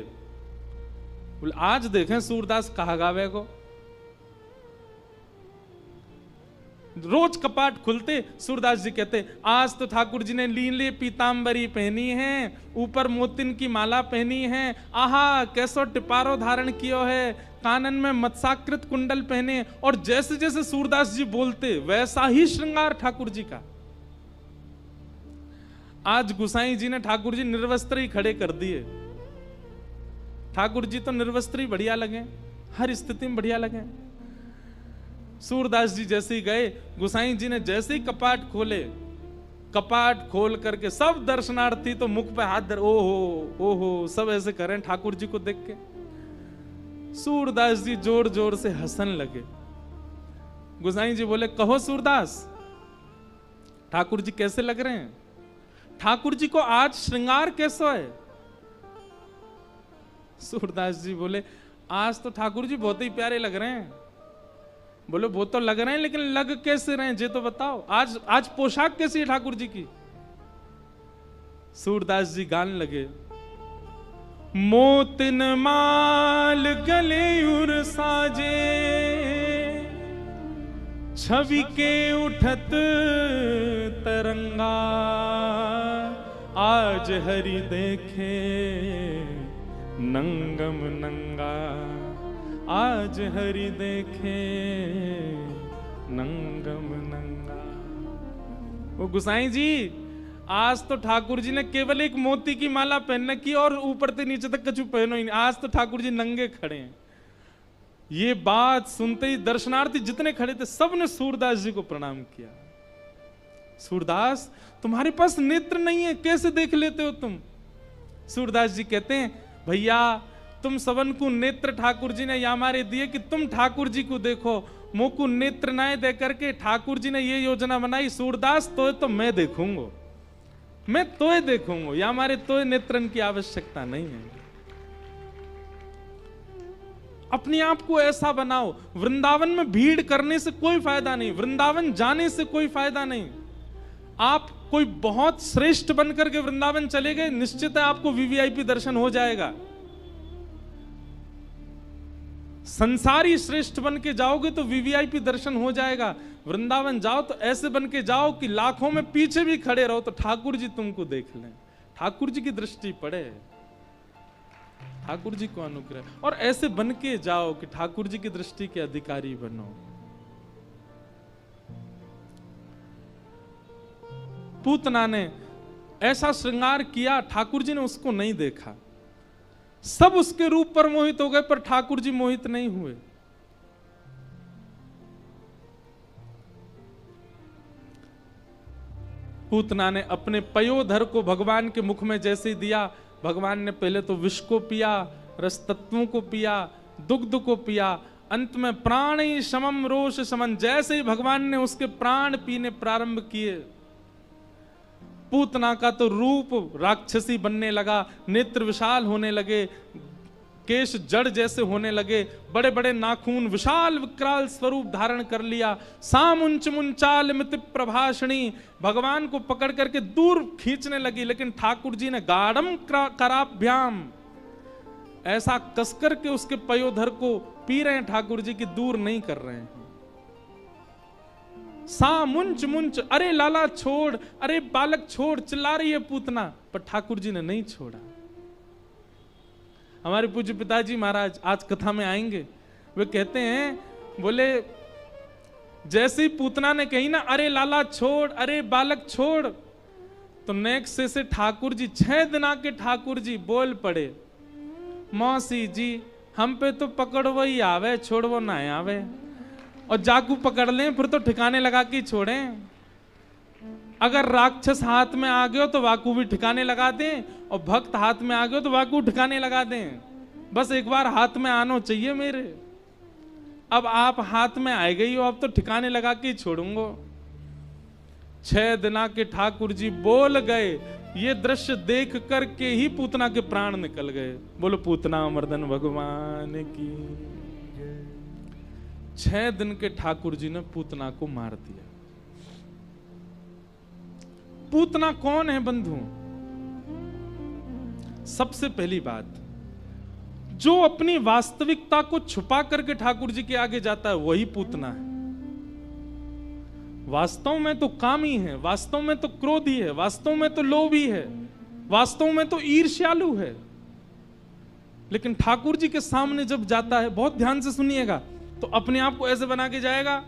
बोले आज देखें सूरदास कहा गावे को। रोज कपाट खुलते, सूरदास जी कहते आज तो ठाकुर जी ने नीले पीतांबरी पहनी है, ऊपर मोतिन की माला पहनी है, आहा कैसो टिपारो धारण कियो है, कानन में मत्स्याकृत कुंडल पहने। और जैसे जैसे सूरदास जी बोलते वैसा ही श्रृंगार ठाकुर जी का। आज गुसाई जी ने ठाकुर जी निर्वस्त्र ही खड़े कर दिए। ठाकुर जी तो निर्वस्त्र ही बढ़िया लगे, हर स्थिति में बढ़िया लगे। सूरदास जी जैसे ही गए, गुसाई जी ने जैसे ही कपाट खोले, कपाट खोल करके सब दर्शनार्थी तो मुख पे हाथ धर, ओहो ओहो सब ऐसे करें ठाकुर जी को देख के। सूरदास जी जोर जोर से हंसन लगे। गोसाई जी बोले, कहो सूरदास, ठाकुर जी कैसे लग रहे हैं? ठाकुर जी को आज श्रृंगार कैसा है? सूरदास जी बोले, आज तो ठाकुर जी बहुत ही प्यारे लग रहे हैं। बोले, वो तो लग रहे हैं, लेकिन लग कैसे रहे हैं ये तो बताओ। आज पोशाक कैसी है ठाकुर जी की? सूरदास जी गाने लगे, मोतिन माल गले उर साजे, छवि के उठत तरंगा, आज हरि देखे नंगम नंगा, आज हरि देखे नंगम नंगा। वो गोसाई जी, आज तो ठाकुर जी ने केवल एक मोती की माला पहन रखी और ऊपर से नीचे तक कछु पहनो ही नहीं। आज तो ठाकुर जी नंगे खड़े हैं। ये बात सुनते ही दर्शनार्थी जितने खड़े थे सबने सूरदास जी को प्रणाम किया। सूरदास, तुम्हारे पास नेत्र नहीं है, कैसे देख लेते हो तुम? सूरदास जी कहते हैं, भैया तुम सबन को नेत्र ठाकुर जी ने या हमारे दिए कि तुम ठाकुर जी को देखो। मुंह को नेत्र ना दे करके ठाकुर जी ने ये योजना बनाई, सूरदास तो मैं देखूंगा, मैं तोय देखूंगा, या हमारे तोय नेत्रन की आवश्यकता नहीं है। अपने आप को ऐसा बनाओ। वृंदावन में भीड़ करने से कोई फायदा नहीं, वृंदावन जाने से कोई फायदा नहीं। आप कोई बहुत श्रेष्ठ बनकर के वृंदावन चले गए, निश्चित है आपको वीवीआईपी दर्शन हो जाएगा। संसारी श्रेष्ठ बन के जाओगे तो वीवीआईपी दर्शन हो जाएगा। वृंदावन जाओ तो ऐसे बन के जाओ कि लाखों में पीछे भी खड़े रहो तो ठाकुर जी तुमको देख लें, ठाकुर जी की दृष्टि पड़े, ठाकुर जी को अनुग्रह, और ऐसे बन के जाओ कि ठाकुर जी की दृष्टि के अधिकारी बनो। पूतना ने ऐसा श्रृंगार किया, ठाकुर जी ने उसको नहीं देखा। सब उसके रूप पर मोहित हो गए, पर ठाकुर जी मोहित नहीं हुए। पूतना ने अपने पयोधर को भगवान के मुख में जैसे ही दिया, भगवान ने पहले तो विष को पिया, रस तत्वों को पिया, दुग्ध को पिया, अंत में प्राणी समम रोष समन, जैसे ही भगवान ने उसके प्राण पीने प्रारंभ किए, पूतना का तो रूप राक्षसी बनने लगा, नेत्र विशाल होने लगे, केश जड़ जैसे होने लगे, बड़े बड़े नाखून, विशाल विकराल स्वरूप धारण कर लिया। सामुंच मुंचाल मित प्रभाषणी, भगवान को पकड़ करके दूर खींचने लगी, लेकिन ठाकुर जी ने गाढ़म कराभ्याम, ऐसा कसकर के उसके पयोधर को पी रहे हैं ठाकुर जी की, दूर नहीं कर रहे हैं। सा मुंच मुंच, अरे लाला छोड़, अरे बालक छोड़, चिल्ला रही है पूतना, पर ठाकुर जी ने नहीं छोड़ा। हमारे पूज्य पिताजी महाराज आज कथा में आएंगे, वे कहते हैं, बोले जैसे ही पूतना ने कही ना, अरे लाला छोड़, अरे बालक छोड़, तो नेक्स्ट से ठाकुर जी, 6 दिना के ठाकुर जी बोल पड़े, मौसी जी हम पे तो पकड़ो ही आवे, छोड़ो ना आवे, और जाकू पकड़ लें फिर तो ठिकाने लगा के छोड़ें। अगर राक्षस हाथ में आ गए तो वाकू भी ठिकाने लगा दें, और भक्त हाथ में आ गए तो वाकू ठिकाने लगा दें। बस एक बार हाथ में आना चाहिए मेरे। अब आप हाथ में आए गई हो, अब तो ठिकाने लगा के ही छोड़ूंगा। 6 दिना के ठाकुर जी बोल गए, ये दृश्य देख करके ही पूतना के प्राण निकल गए। बोलो पूतना मर्दन भगवान की। 6 दिन के ठाकुर जी ने पूतना को मार दिया। पूतना कौन है बंधु? सबसे पहली बात, जो अपनी वास्तविकता को छुपा करके ठाकुर जी के आगे जाता है वही पूतना है। वास्तव में तो कामी है, वास्तव में तो क्रोधी है, वास्तव में तो लोभी है, वास्तव में तो ईर्ष्यालु है, लेकिन ठाकुर जी के सामने जब जाता है, बहुत ध्यान से सुनिएगा, तो अपने आप को ऐसे बना के जाएगा,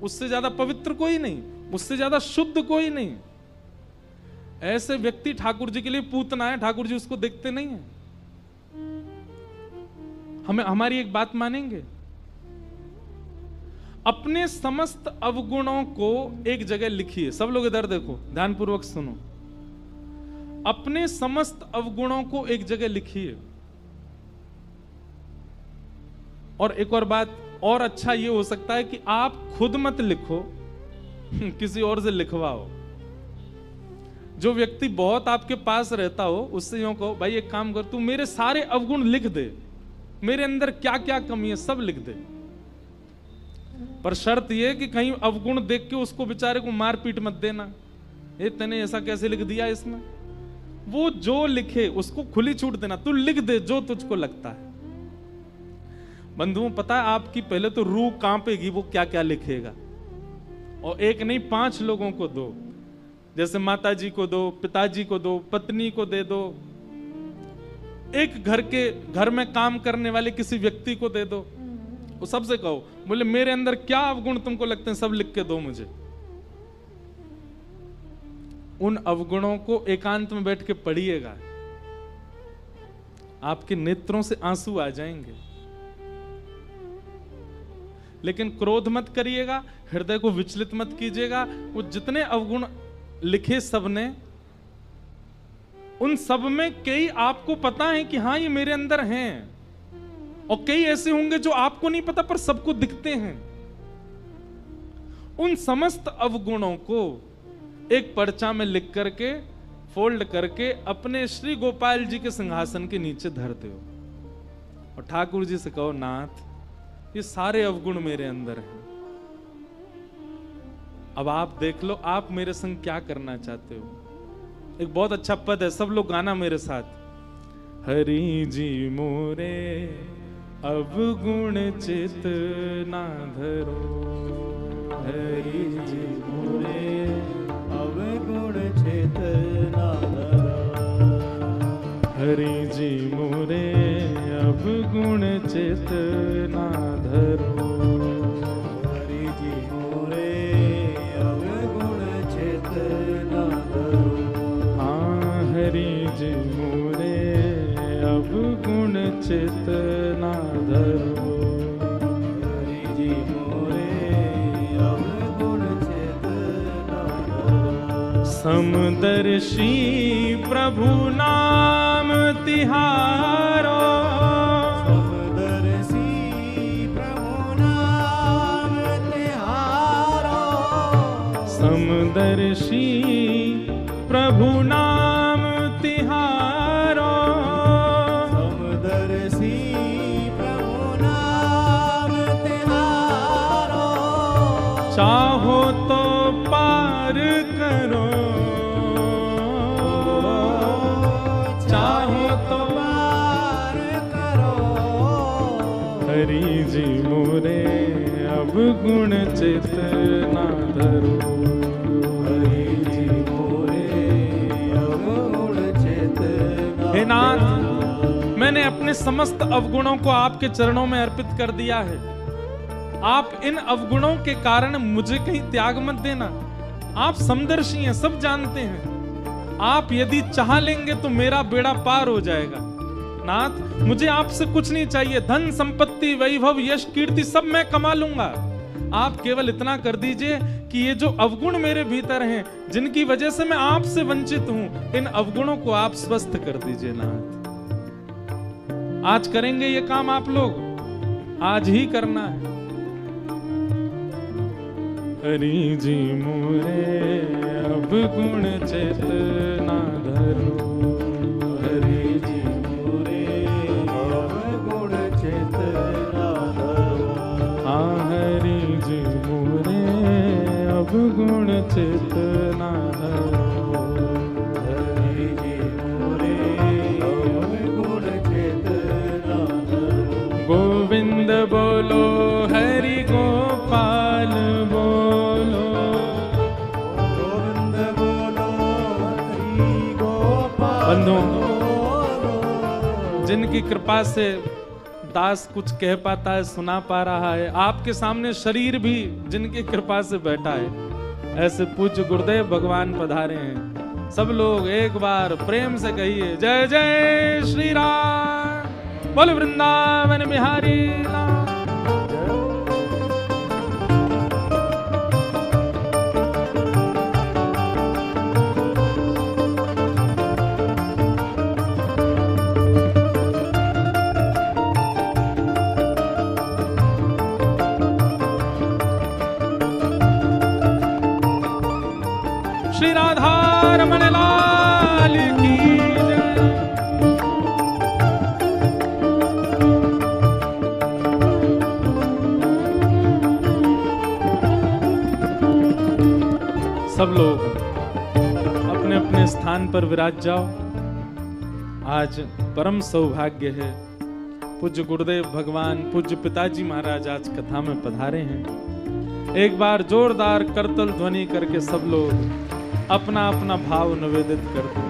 उससे ज्यादा पवित्र कोई नहीं, उससे ज्यादा शुद्ध कोई नहीं। ऐसे व्यक्ति ठाकुर जी के लिए पूतना है, ठाकुर जी उसको देखते नहीं है। हमारी एक बात मानेंगे, अपने समस्त अवगुणों को एक जगह लिखिए। सब लोग इधर देखो, ध्यानपूर्वक सुनो। अपने समस्त अवगुणों को एक जगह लिखिए। और एक और बात और अच्छा ये हो सकता है कि आप खुद मत लिखो, किसी और से लिखवाओ। जो व्यक्ति बहुत आपके पास रहता हो उससे यूं कहो, भाई एक काम कर, तू मेरे सारे अवगुण लिख दे, मेरे अंदर क्या क्या कमी है सब लिख दे। पर शर्त यह कि कहीं अवगुण देख के उसको बेचारे को मार पीट मत देना, ये तूने ऐसा कैसे लिख दिया इसमें। वो जो लिखे उसको खुली छूट देना, तू लिख दे जो तुझको लगता है। बंधुओं, पता है आपकी पहले तो रूह कांपेगी वो क्या क्या लिखेगा। और एक नहीं 5 लोगों को दो, जैसे माता जी को दो, पिताजी को दो, पत्नी को दे दो, एक घर में काम करने वाले किसी व्यक्ति को दे दो। वो सबसे कहो, बोले मेरे अंदर क्या अवगुण तुमको लगते हैं सब लिख के दो मुझे। उन अवगुणों को एकांत में बैठ के पढ़िएगा, आपके नेत्रों से आंसू आ जाएंगे। लेकिन क्रोध मत करिएगा, हृदय को विचलित मत कीजिएगा। वो जितने अवगुण लिखे सबने, उन सब में कई आपको पता है कि हाँ ये मेरे अंदर हैं, और कई ऐसे होंगे जो आपको नहीं पता पर सबको दिखते हैं। उन समस्त अवगुणों को एक पर्चा में लिख करके फोल्ड करके अपने श्री गोपाल जी के सिंहासन के नीचे धर दो और ठाकुर जी से कहो, नाथ ये सारे अवगुण मेरे अंदर हैं, अब आप देख लो आप मेरे संग क्या करना चाहते हो। एक बहुत अच्छा पद है, सब लोग गाना मेरे साथ। हरि जी मोरे अवगुण चित ना धरो, हरि जी मोरे अवगुण चित ना धरो, हरि जी मोरे अवगुण चित ना धरो, हरि जी मोरे अवगुण चित ना धरो। हाँ हरि जी मोरे अवगुण चित ना धरो, हरि जी मोरे अवगुण चित ना धरो। समदर्शी प्रभु नाम तिहारो, समदर्शी प्रभु नाम तिहारो, समदर्शी प्रभु नाम तिहारो, समदर्शी प्रभु नाम तिहारो। चाहो तो पार करो, चाहो तो पार करो। हरि जी मोरे अवगुण चित ना धरो, हरि जी मोरे अवगुण चित ना हे नाथ, मैंने अपने समस्त अवगुणों को आपके चरणों में अर्पित कर दिया है। आप इन अवगुणों के कारण मुझे कहीं त्याग मत देना। आप समदर्शी हैं, सब जानते हैं। आप यदि चाह लेंगे तो मेरा बेड़ा पार हो जाएगा। नाथ, मुझे आपसे कुछ नहीं चाहिए, धन संपत्ति वैभव यश कीर्ति सब मैं कमा लूंगा। आप केवल इतना कर दीजिए कि ये जो अवगुण मेरे भीतर हैं, जिनकी वजह से मैं आपसे वंचित हूं, इन अवगुणों को आप स्वस्थ कर दीजिए। नाथ, आज करेंगे ये काम आप लोग, आज ही करना है। हरि जी मोरे अवगुण चित ना धरो, हरि जी मोरे अवगुण चित ना धरो। हाँ हरि जी मोरे अवगुण चित ना धरो, हरि जी मोरे अवगुण चित ना धरो। गोविंद बोलो हरि गोपाल बोलो, गोविंद बोलो हरि गोपाल बंधुओं, बोलो। जिनकी कृपा से दास कुछ कह पाता है, सुना पा रहा है, आपके सामने शरीर भी जिनकी कृपा से बैठा है, ऐसे पूज्य गुरुदेव भगवान पधारे हैं। सब लोग एक बार प्रेम से कहिए, जय जय श्री राम, बोल वृंदावन बिहारी लाल। सब लोग अपने अपने स्थान पर विराज जाओ। आज परम सौभाग्य है, पूज्य गुरुदेव भगवान पूज्य पिताजी महाराज आज कथा में पधारे हैं। एक बार जोरदार करतल ध्वनि करके सब लोग अपना अपना भाव निवेदित कर दें।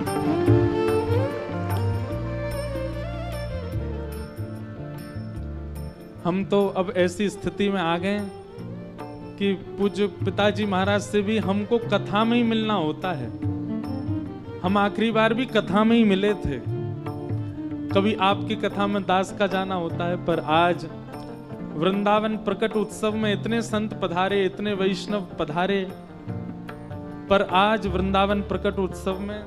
हम तो अब ऐसी स्थिति में आ गए कि पूज्य पिताजी महाराज से भी हमको कथा में ही मिलना होता है। हम आखिरी बार भी कथा में ही मिले थे, कभी आपकी कथा में दास का जाना होता है, पर आज वृंदावन प्रकट उत्सव में इतने संत पधारे, इतने वैष्णव पधारे, पर आज वृंदावन प्रकट उत्सव में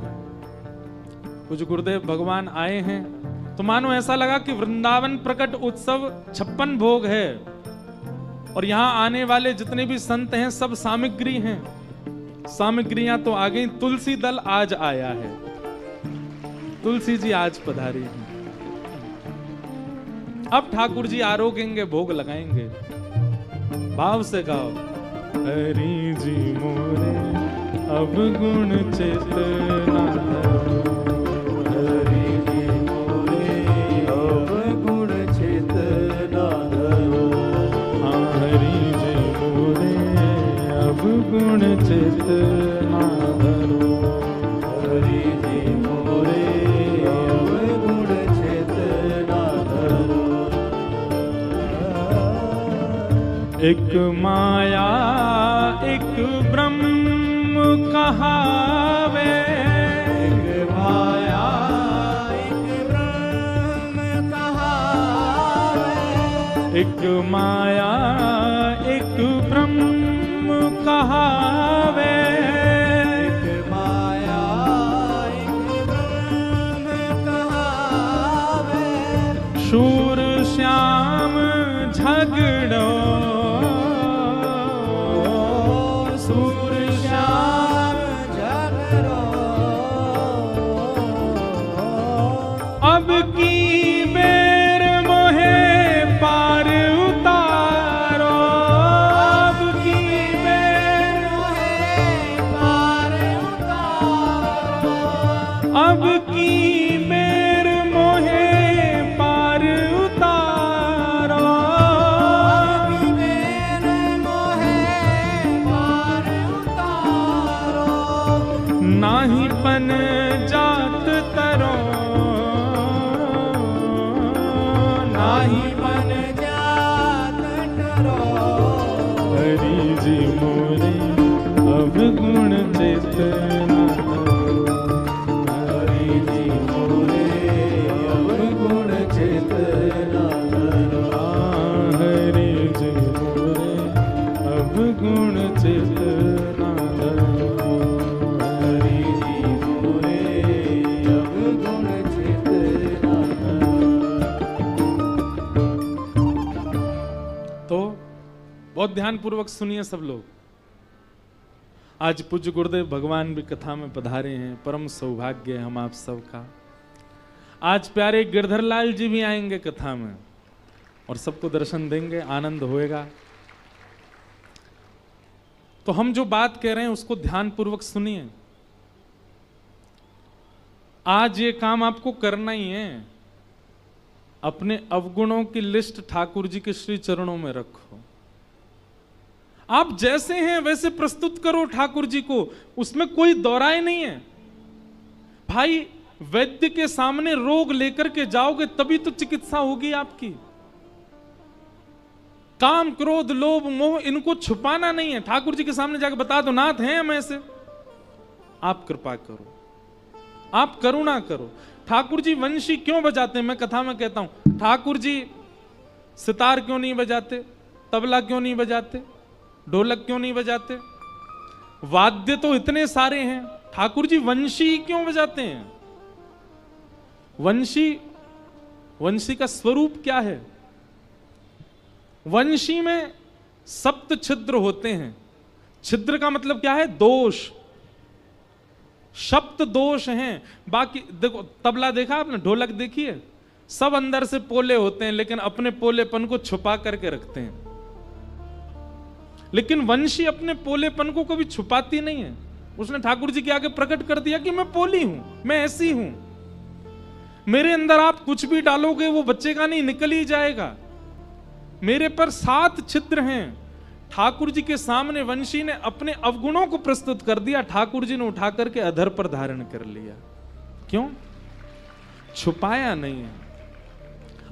पूज्य गुरुदेव भगवान आए हैं तो मानो ऐसा लगा कि वृंदावन प्रकट उत्सव 56 भोग है और यहां आने वाले जितने भी संत हैं सब सामग्री हैं। सामग्रियां तो आ गई, तुलसी दल आज आया है, तुलसी जी आज पधारी हैं। अब ठाकुर जी आरोगेंगे, भोग लगाएंगे। भाव से गाओ, हरि जी मोरे अब गुण चेतना, हरि जी मोरे अब गुण चेतना धरो। हाँ हरि जी मोरे अब गुण चेतना धरो। हरि जी मोरे अब गुण चेतना धरो। एक माया एक ब्रह्म कहावे, एक माया एक ब्रह्म कहावे। एक माया एक ब्रह्म कहावे। एक माया एक ब्रह्म कहावे। शूर श्याम झगड़ो, सूर श्याम झगड़ो। अब की बेर मोहे पार उतारो। अब की बेर मोहे पार उतारो। अब की बेर मोहे पार उतारो। अब बेर मोहे पार उतारो। नाही पन जात तरो, नाही मन जात डरो। हरि जी मोरे अब गुण चेतना धरो। हरि जी मोरे अब गुण चेतना धरो। हरि जी मोरे अब गुण चेतना धरो। हरि जी मोरे अब गुण चेतना धरो। तो बहुत ध्यान पूर्वक सुनिए सब लोग। आज पूज्य गुरुदेव भगवान भी कथा में पधारे हैं, परम सौभाग्य है हम आप सबका। आज प्यारे गिरधर लाल जी भी आएंगे कथा में और सबको दर्शन देंगे, आनंद होएगा। तो हम जो बात कह रहे हैं उसको ध्यान पूर्वक सुनिए। आज ये काम आपको करना ही है। अपने अवगुणों की लिस्ट ठाकुर जी के श्री चरणों में रखो। आप जैसे हैं वैसे प्रस्तुत करो ठाकुर जी को, उसमें कोई दौराए नहीं है। भाई वैद्य के सामने रोग लेकर के जाओगे तभी तो चिकित्सा होगी आपकी। काम क्रोध लोभ मोह इनको छुपाना नहीं है। ठाकुर जी के सामने जाकर बता दो, नाथ हैं हम ऐसे, आप कृपा करो, आप करुणा करो। ठाकुर जी वंशी क्यों बजाते हैं? मैं कथा में कहता हूं, ठाकुर जी सितार क्यों नहीं बजाते, तबला क्यों नहीं बजाते, ढोलक क्यों नहीं बजाते? वाद्य तो इतने सारे हैं, ठाकुर जी वंशी क्यों बजाते हैं? वंशी का स्वरूप क्या है? वंशी में सप्त छिद्र होते हैं। छिद्र का मतलब क्या है? दोष, सप्त दोष हैं। बाकी देखो, तबला देखा आपने, ढोलक देखी है, सब अंदर से पोले होते हैं लेकिन अपने पोलेपन को छुपा करके रखते हैं। लेकिन वंशी अपने पोलेपन को कभी छुपाती नहीं है। उसने ठाकुर जी के आगे प्रकट कर दिया कि मैं पोली हूं, मैं ऐसी हूं, मेरे अंदर आप कुछ भी डालोगे वो बच्चेगा नहीं, निकल ही जाएगा। मेरे पर 7 छिद्र हैं। ठाकुर जी के सामने वंशी ने अपने अवगुणों को प्रस्तुत कर दिया, ठाकुर जी ने उठा करके अधर पर धारण कर लिया। क्यों? छुपाया नहीं है।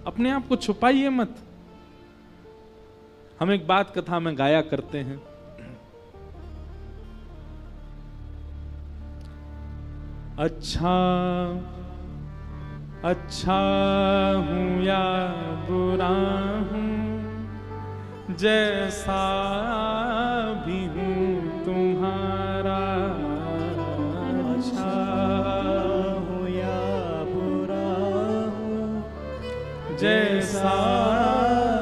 अपने आप को छुपाइए मत। हम एक बात कथा में गाया करते हैं, अच्छा अच्छा हूं या बुरा हूं, जैसा भी हूं तुम्हारा, अच्छा हूं या बुरा हूं, जैसा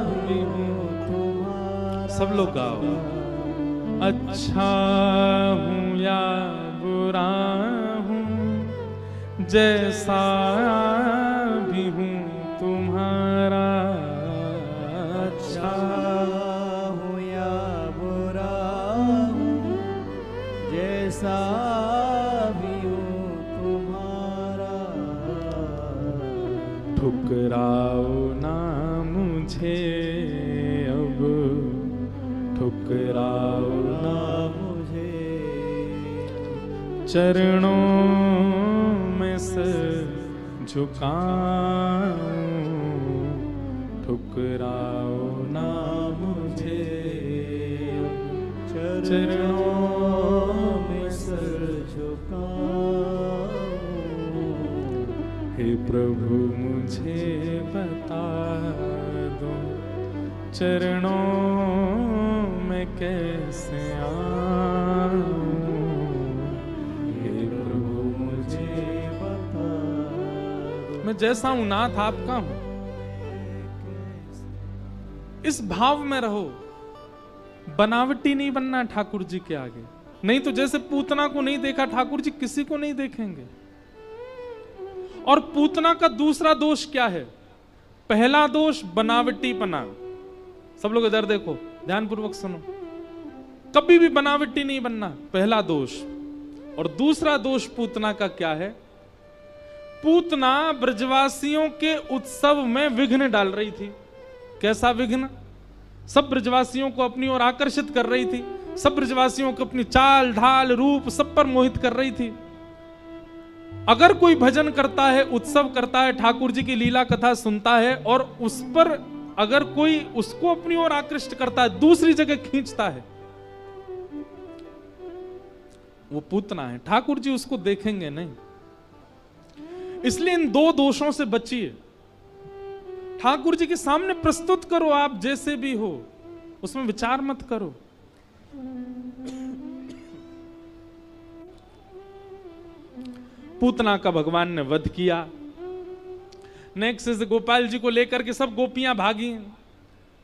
भी हूं तुम्हारा। सब लोग गाओ, अच्छा हूं या बुरा हूं, जैसा भी हूं तुम्हारा, अच्छा हूं या बुरा हूं, जैसा भी हूं तुम्हारा। ठुकराओ ना मुझे अब, ठुकराओ ना मुझे चरणों में सिर झुकाऊं, ठुकराओ ना मुझे चरणों में सिर झुकाऊं। हे प्रभु मुझे बता दो, चरणों में कैसे आऊं, हे प्रभु मुझे बता दो। मैं जैसा हूं नाथ आपका हूं। इस भाव में रहो, बनावटी नहीं बनना ठाकुर जी के आगे। नहीं तो जैसे पूतना को नहीं देखा ठाकुर जी किसी को नहीं देखेंगे। और पूतना का दूसरा दोष क्या है? पहला दोष बनावटीपना। सब लोग इधर देखो, ध्यानपूर्वक सुनो, कभी भी बनावटी नहीं बनना, पहला दोष। और दूसरा दोष पूतना का क्या है? पूतना ब्रजवासियों के उत्सव में विघ्न डाल रही थी। कैसा विघ्न? सब ब्रजवासियों को अपनी ओर आकर्षित कर रही थी, सब ब्रजवासियों को अपनी चाल ढाल रूप सब पर मोहित कर रही थी। अगर कोई भजन करता है, उत्सव करता है, ठाकुर जी की लीला कथा सुनता है और उस पर अगर कोई उसको अपनी ओर आकृष्ट करता है, दूसरी जगह खींचता है, वो पूतना है। ठाकुर जी उसको देखेंगे नहीं। इसलिए इन दो दोषों से बचिए। ठाकुर जी के सामने प्रस्तुत करो, आप जैसे भी हो, उसमें विचार मत करो। पूतना का भगवान ने वध किया। नेक्स्ट से गोपाल जी को लेकर के सब गोपियां भागी।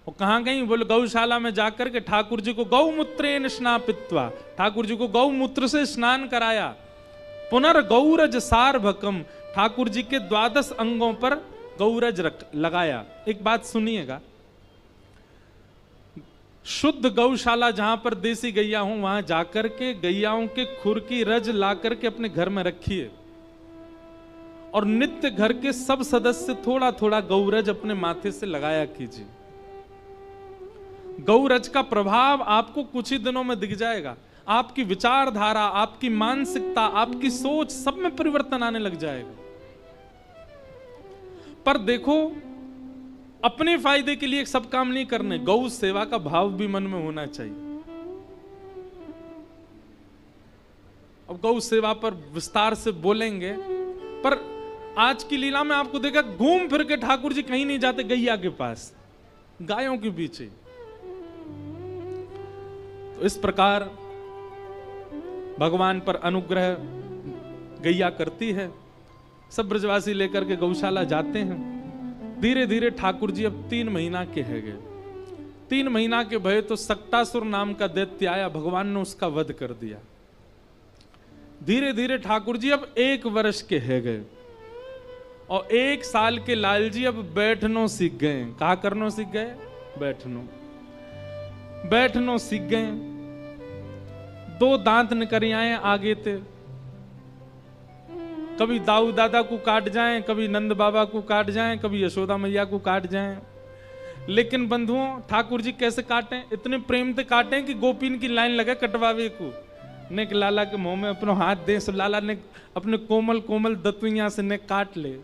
वो कहां गई? बोले गौशाला में जाकर के ठाकुर जी को गौमूत्रेण स्नापित्वा, ठाकुर जी को गौमूत्र से स्नान कराया। पुनर्गौरज सार्वकम, ठाकुर जी के 12 अंगों पर गौरज लगाया। एक बात सुनिएगा, शुद्ध गौशाला जहां पर देसी गैया हो, वहां जाकर के गैयाओं के खुर की रज ला करके अपने घर में रखिए और नित्य घर के सब सदस्य थोड़ा थोड़ा गौरज अपने माथे से लगाया कीजिए। गौरज का प्रभाव आपको कुछ ही दिनों में दिख जाएगा। आपकी विचारधारा, आपकी मानसिकता, आपकी सोच, सब में परिवर्तन आने लग जाएगा। पर देखो, अपने फायदे के लिए सब काम नहीं करने, गौ सेवा का भाव भी मन में होना चाहिए। अब गौ सेवा पर विस्तार से बोलेंगे, पर आज की लीला में आपको देखा घूम फिर के ठाकुर जी कहीं नहीं जाते, गैया के पास, गायों के पीछे। तो इस प्रकार भगवान पर अनुग्रह गैया करती है। सब ब्रजवासी लेकर के गौशाला जाते हैं। धीरे धीरे ठाकुर जी अब 3 महीना के है गए। 3 महीना के भय तो सक्तासुर नाम का दैत्य आया, भगवान ने उसका वध कर दिया। धीरे धीरे ठाकुर जी अब 1 वर्ष के है गए और 1 साल के लाल जी अब बैठनो सीख गए। कहा करनो सीख गए? बैठनो सीख गए। 2 दांत निकल आए आगे थे, कभी दाऊ दादा को काट जाएं, कभी नंद बाबा को काट जाएं, कभी यशोदा मैया को काट जाएं। लेकिन बंधुओं ठाकुर जी कैसे काटे? इतने प्रेम से काटे कि गोपीन की लाइन लगे कटवावे को। ने लाला के मुंह में अपना हाथ दे, सो लाला ने अपने कोमल कोमल दतुइया से ने काट ले।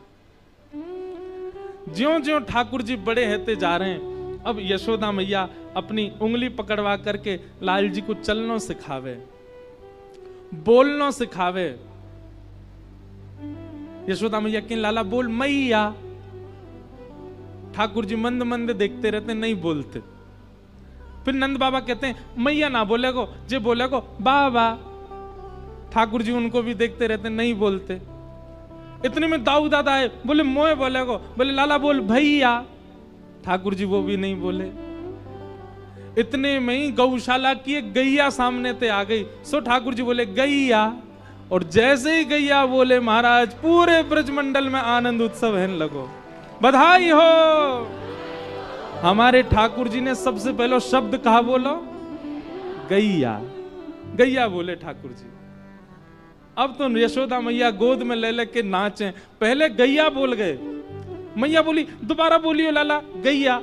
ज्यों ज्यों ठाकुर जी बड़े होते जा रहे हैं, अब यशोदा मैया अपनी उंगली पकड़वा करके लाल जी को चलना सिखावे, बोलना सिखावे। यशोदा मैया कि लाला बोल मैया। ठाकुर जी मंद मंद देखते रहते, नहीं बोलते। फिर नंद बाबा कहते हैं मैया ना बोले को, जे बोले को बाबा। ठाकुर जी उनको भी देखते रहते, नहीं बोलते। इतने में दाऊ दादा है, बोले मोए बोले को, बोले लाला बोल भैया। ठाकुर जी वो भी नहीं बोले। इतने में ही गौशाला की एक गैया सामने ते आ गई। सो ठाकुर जी बोले गैया, और जैसे ही गैया बोले महाराज पूरे ब्रजमंडल में आनंद उत्सव है लगो। बधाई हो। हमारे ठाकुर जी ने सबसे पहले शब्द कहा बोलो? गैया। गैया बोले ठाकुर जी। अब तो यशोदा मैया गोद में ले लेके नाचे। पहले गैया बोल गए, मैया बोली दोबारा बोलियो लाला गैया।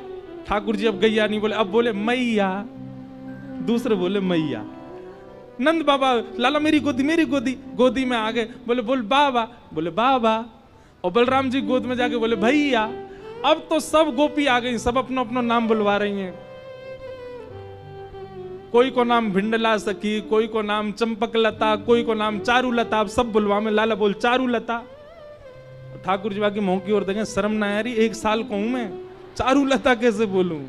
ठाकुर जी अब गैया नहीं बोले, अब बोले मैया। दूसरे बोले मैया। नंद बाबा लाला मेरी गोदी मेरी गोदी, गोदी में आ गए, बोले बोल बाबा, बोले बाबा। और बलराम जी गोद में जाके बोले भैया। अब तो सब गोपी आ गई, सब अपना अपना नाम बुलवा रही हैं। कोई को नाम भिंडला सखी, कोई को नाम चंपक लता, कोई को नाम चारू लता। अब सब बुलवा में लाला बोल चारू लता। ठाकुर जी बाकी मुंह की ओर देखें, शर्म ना यारी, 1 साल को हूं मैं, चारू लता कैसे बोलूं?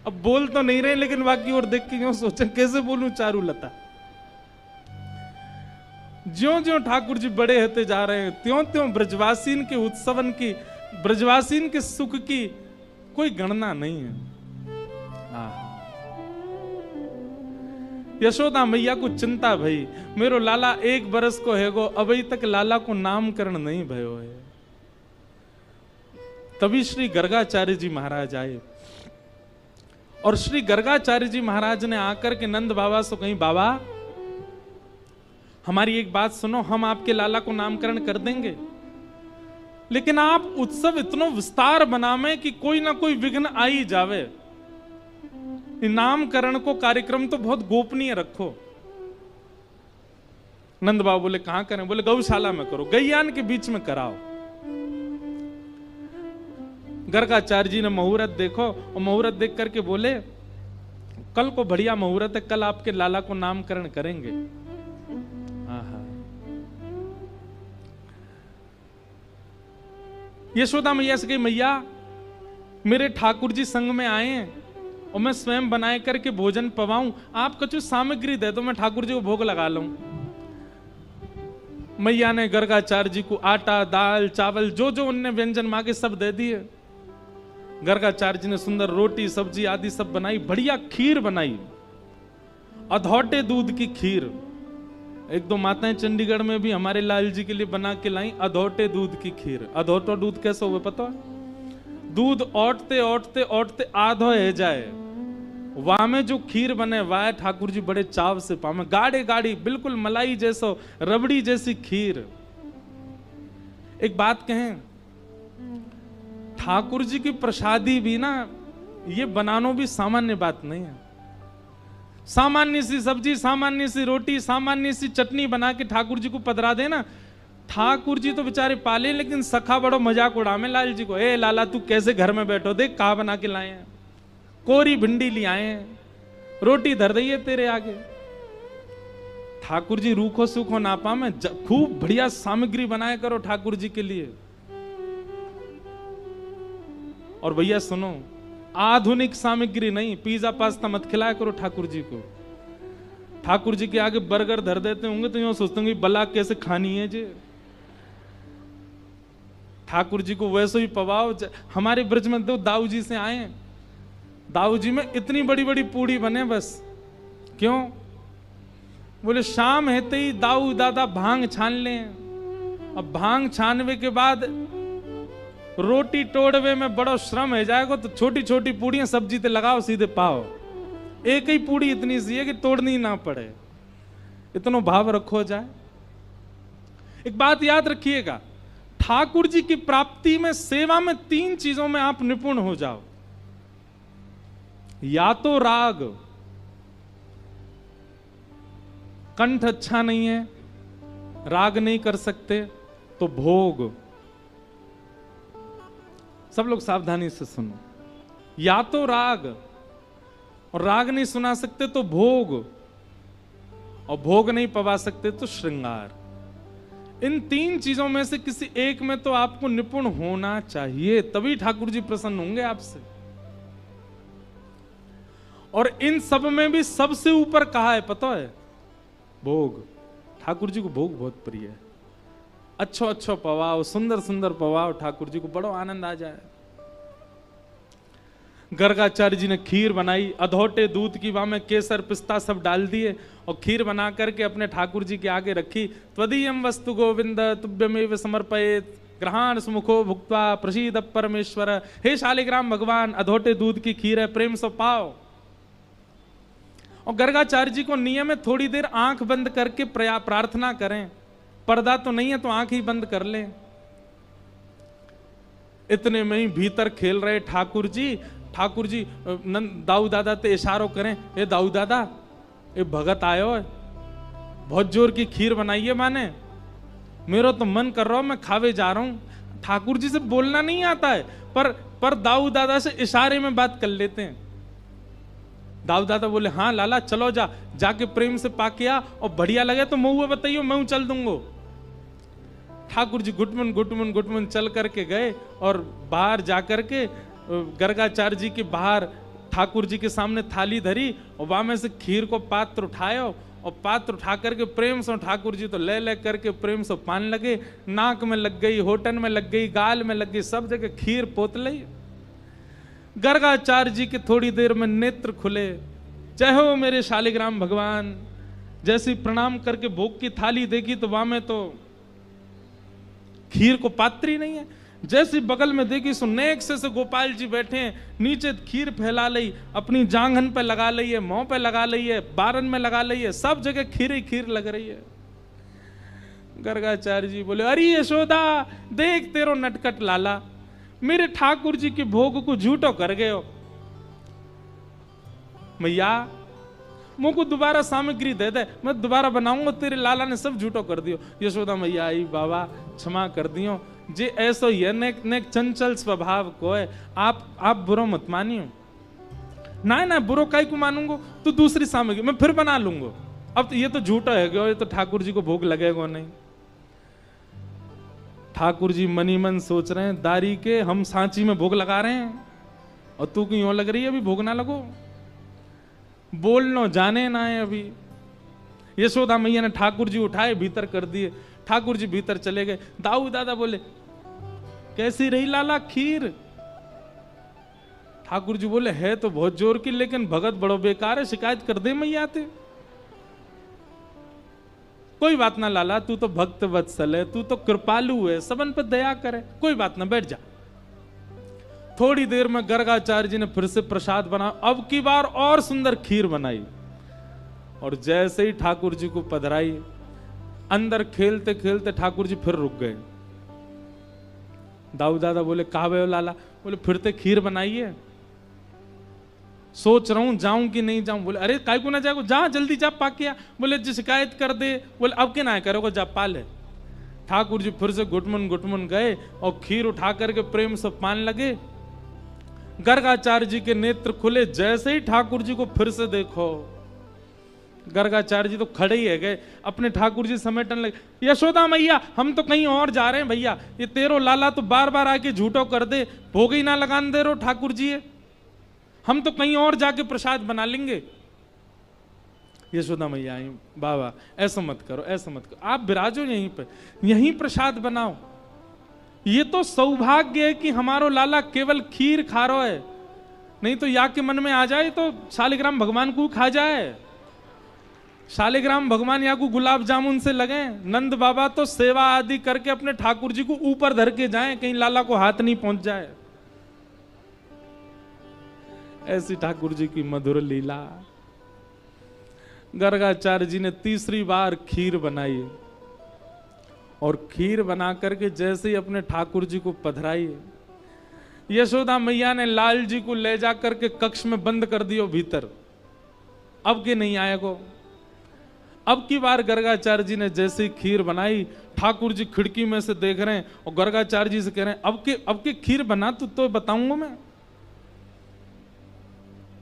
अब बोल तो नहीं रहे, लेकिन बाकी ओर देख के यूं सोचे कैसे बोलूं चारू लता। ज्यों ज्यों ठाकुर जी बड़े होते जा रहे हैं, त्यों त्यों ब्रजवासीन के उत्सवन की, ब्रजवासीन के सुख की कोई गणना नहीं है। यशोदा मैया को चिंता भई, मेरो लाला 1 बरस को हैगो, अभी तक लाला को नामकरण नहीं भयो है। तभी श्री गर्गाचार्य जी महाराज आए, और श्री गर्गाचार्य जी महाराज ने आकर के नंद बाबा से कहीं, बाबा हमारी एक बात सुनो, हम आपके लाला को नामकरण कर देंगे, लेकिन आप उत्सव इतना विस्तार बनावे कि कोई ना कोई विघ्न आ ही जावे। नामकरण को कार्यक्रम तो बहुत गोपनीय रखो। नंद बाबा बोले कहां करें? बोले गौशाला में करो, गैयान के बीच में कराओ। गर्गाचार्य जी ने मुहूर्त देखो, और मुहूर्त देख करके बोले कल को बढ़िया मुहूर्त है, कल आपके लाला को नामकरण करेंगे। यशोदा मैया से कही मैया मेरे ठाकुर जी संग में आए हैं, और मैं स्वयं बनाए करके भोजन पवाऊं, आप कुछ सामग्री दे दो, मैं ठाकुर जी को भोग लगा लूं। मैया ने गर्गाचार्य जी को आटा, दाल, चावल, जो जो उनने व्यंजन मांगे सब दे दिए। गर्गाचार्य जी ने सुंदर रोटी सब्जी आदि सब बनाई, बढ़िया खीर बनाई, अधौटे दूध की खीर। 1-2 माताएं चंडीगढ़ में भी हमारे लाल जी के लिए बना के लाई अधौटे दूध की खीर। अधौटा दूध कैसे हुए पता है? दूध औटते औटते औटते आधो है जाए, वहां में जो खीर बने वह ठाकुर जी बड़े चाव से पावे। गाढ़े गाढ़ी बिल्कुल मलाई जैसो, रबड़ी जैसी खीर। एक बात कहें, ठाकुर जी की प्रसादी भी ना, ये बनाना भी सामान्य बात नहीं है। सामान्य सी सब्जी, सामान्य सी रोटी, सामान्य सी चटनी बना के ठाकुर जी को पधरा देना, ठाकुर जी तो बेचारे पाले, लेकिन सखा बड़ो मजाक उड़ावे लाल जी को। ए लाला तू कैसे घर में बैठो, देख कहा बना के लाए हैं, कोरी भिंडी ले आए हैं, रोटी धर दइए तेरे आगे। ठाकुर जी रूखो सूखो ना पावे, खूब बढ़िया सामग्री बनाया करो ठाकुर जी के लिए। और भैया सुनो, आधुनिक सामग्री नहीं, पिज्जा पास्ता मत खिलाया करो ठाकुर जी को। ठाकुर जी के आगे बर्गर धर देते होंगे तो यूं सोचते होंगे बला कैसे खानी है जी। ठाकुर जी को वैसे ही पवाओ। हमारे ब्रज में तो दाऊ जी से आए, दाऊ जी में इतनी बड़ी बड़ी पूड़ी बने बस। क्यों? बोले शाम हेते ही दाऊ दादा भांग छान लें। अब भांग छानवे के बाद रोटी तोड़वे में बड़ा श्रम है जाएगा, तो छोटी छोटी पूड़ियां सब्जी ते लगाओ सीधे पाओ। एक ही पूड़ी इतनी सी है कि तोड़नी ना पड़े। इतना भाव रखो जाए। एक बात याद रखिएगा, ठाकुर जी की प्राप्ति में, सेवा में 3 चीजों में आप निपुण हो जाओ। या तो राग, कंठ अच्छा नहीं है, राग नहीं कर सकते, तो भोग। सब लोग सावधानी से सुनो, या तो राग, और राग नहीं सुना सकते तो भोग, और भोग नहीं पवा सकते तो श्रृंगार। इन 3 चीजों में से किसी एक में तो आपको निपुण होना चाहिए, तभी ठाकुर जी प्रसन्न होंगे आपसे। और इन सब में भी सबसे ऊपर कहा है पता है? भोग। ठाकुर जी को भोग बहुत प्रिय है। अच्छो अच्छो पवाओ, सुंदर सुंदर पवाओ, ठाकुर जी को बड़ो आनंद आ जाए। गर्गाचार्य जी ने खीर बनाई, अधोटे दूध की, वहां में केसर पिस्ता सब डाल दिए और खीर बना करके अपने ठाकुर जी के आगे रखी। त्वदीयम वस्तु गोविंद तुभ्यमेव समर्पयेत ग्रहाण सुमुखो भुक्त्वा प्रसीद परमेश्वर। हे शालिग्राम भगवान, अधोटे दूध की खीर है, प्रेम से पाओ। और गर्गाचार्य जी को नियम है थोड़ी देर आंख बंद करके प्रार्थना करें। पर्दा तो नहीं है तो आंख ही बंद कर लें। इतने में ही भीतर खेल रहे ठाकुर जी दाऊ दादा ते इशारों करें, ये दाऊ दादा, ये भगत आयो है, बहुत जोर की खीर बनाई है माने, मेरा तो मन कर रहा हूं, मैं खावे जा रहा हूं। ठाकुर जी से बोलना नहीं आता है, पर दाऊ दादा से इशारे में बात कर लेते हैं। दाऊ दादा बोले, हाँ लाला चलो जाके प्रेम से पाके आ, और बढ़िया लगे तो मुँह बताइयो, मैं चल दूंगो। ठाकुर जी गुटमन चल करके गए और बाहर जाकर के गर्गाचार्य जी के बाहर ठाकुर जी के सामने थाली धरी और वहां में से खीर को पात्र उठायो, और पात्र उठा करके प्रेम से ठाकुर जी तो ले करके प्रेम से पान लगे, नाक में लग गई, होठन में लग गई, गाल में लग गई, सब जगह खीर पोत ली। गर्गाचार्य जी के थोड़ी देर में नेत्र खुले, जय हो मेरे शालिग्राम भगवान। जैसे प्रणाम करके भोग की थाली देखी तो वहां में तो खीर को पात्र ही नहीं है। जैसे बगल में देखी सो नेक से गोपाल जी बैठे हैं, नीचे खीर फैला ली, अपनी जांघन पे लगा ली है, मुंह पे लगा ली है, बारन में लगा ली है, सब जगह खीर ही खीर लग रही है। गर्गाचार्य जी बोले, अरे यशोदा देख तेरो नटकट लाला, मेरे ठाकुर जी के भोग को झूठो कर गए हो। मैया मुझ को दोबारा सामग्री दे दे, मैं दोबारा बनाऊंगा, तेरे लाला ने सब झूठो कर दियो। यशोदा मैया आई, बाबा क्षमा कर दियो, जे ऐसो ये नेक चंचल स्वभाव को है, आप बुरो मत मानियो। ना बुरो काई को मानूंगो, तू दूसरी सामग्री मैं फिर बना लूंगा। अब तो ये तो झूठा है, ये तो ठाकुर जी को भोग लगेगा नहीं। ठाकुर जी मनी मन सोच रहे हैं, दारी के हम सांची में भोग लगा रहे हैं और तू क्यों लग रही है, अभी भोग ना लगो, बोलनो जाने ना है अभी। यशोदा मैया ने ठाकुर जी उठाए भीतर कर दिए, ठाकुर जी भीतर चले गए। दाऊ दादा बोले, कैसी रही लाला खीर? ठाकुर जी बोले, है तो बहुत जोर की, लेकिन भगत बड़ो बेकार है, शिकायत कर दे मैया आते। कोई बात ना लाला, तू तो भक्त वत्सल है, तू तो कृपालु है, सबन पे दया करे, कोई बात ना, बैठ जा। थोड़ी देर में गर्गाचार्य जी ने फिर से प्रसाद बना, अब की बार और सुंदर खीर बनाई, और जैसे ही ठाकुर जी को पधराई, अंदर खेलते खेलते ठाकुर जी फिर रुक गए। दाऊ दादा बोले, कहा गए हो लाला? बोले, फिर ते खीर बनाई है, सोच रहा हूं जाऊं कि नहीं जाऊं। बोले, अरे काय को ना जाएगा, जा जल्दी जा पाके आ। बोले, जी शिकायत कर दे। बोले, अब के ना करोगे, जा पा ले। ठाकुर जी फिर से गुटमन गए और खीर उठा करके प्रेम से पान लगे। गर्गाचार्य जी के नेत्र खुले, जैसे ही ठाकुर जी को फिर से देखो, गर्गाचार्य जी तो खड़े ही है गए, अपने ठाकुर जी समेटने लगे। यशोदा मैया, हम तो कहीं और जा रहे हैं भैया, ये तेरो लाला तो बार बार आके झूठो कर दे, भोग ही ना लगान दे रो ठाकुर जी, हम तो कहीं और जाके प्रसाद बना लेंगे। यशोदा मैया आई, बाबा ऐसा मत करो, ऐसा मत करो, आप विराजो यहीं पे, यहीं प्रसाद बनाओ। ये तो सौभाग्य है कि हमारो लाला केवल खीर खा रहा है, नहीं तो या के मन में आ जाए तो शालिग्राम भगवान को खा जाए। शालिग्राम भगवान या को गुलाब जामुन से लगे, नंद बाबा तो सेवा आदि करके अपने ठाकुर जी को ऊपर धर के जाएं, कहीं लाला को हाथ नहीं पहुंच जाए। ऐसी ठाकुर जी की मधुर लीला। गर्गाचार्य जी ने तीसरी बार खीर बनाई और खीर बना करके जैसे ही अपने ठाकुर जी को पधराई, यशोदा मैया ने लाल जी को ले जा करके कक्ष में बंद कर दियो भीतर, अब के नहीं आएगो। अब की बार गर्गाचार्य जी ने जैसे ही खीर बनाई, ठाकुर जी खिड़की में से देख रहे हैं और गर्गाचार्य जी से कह रहे हैं अब के खीर बना तो बताऊंगा मैं।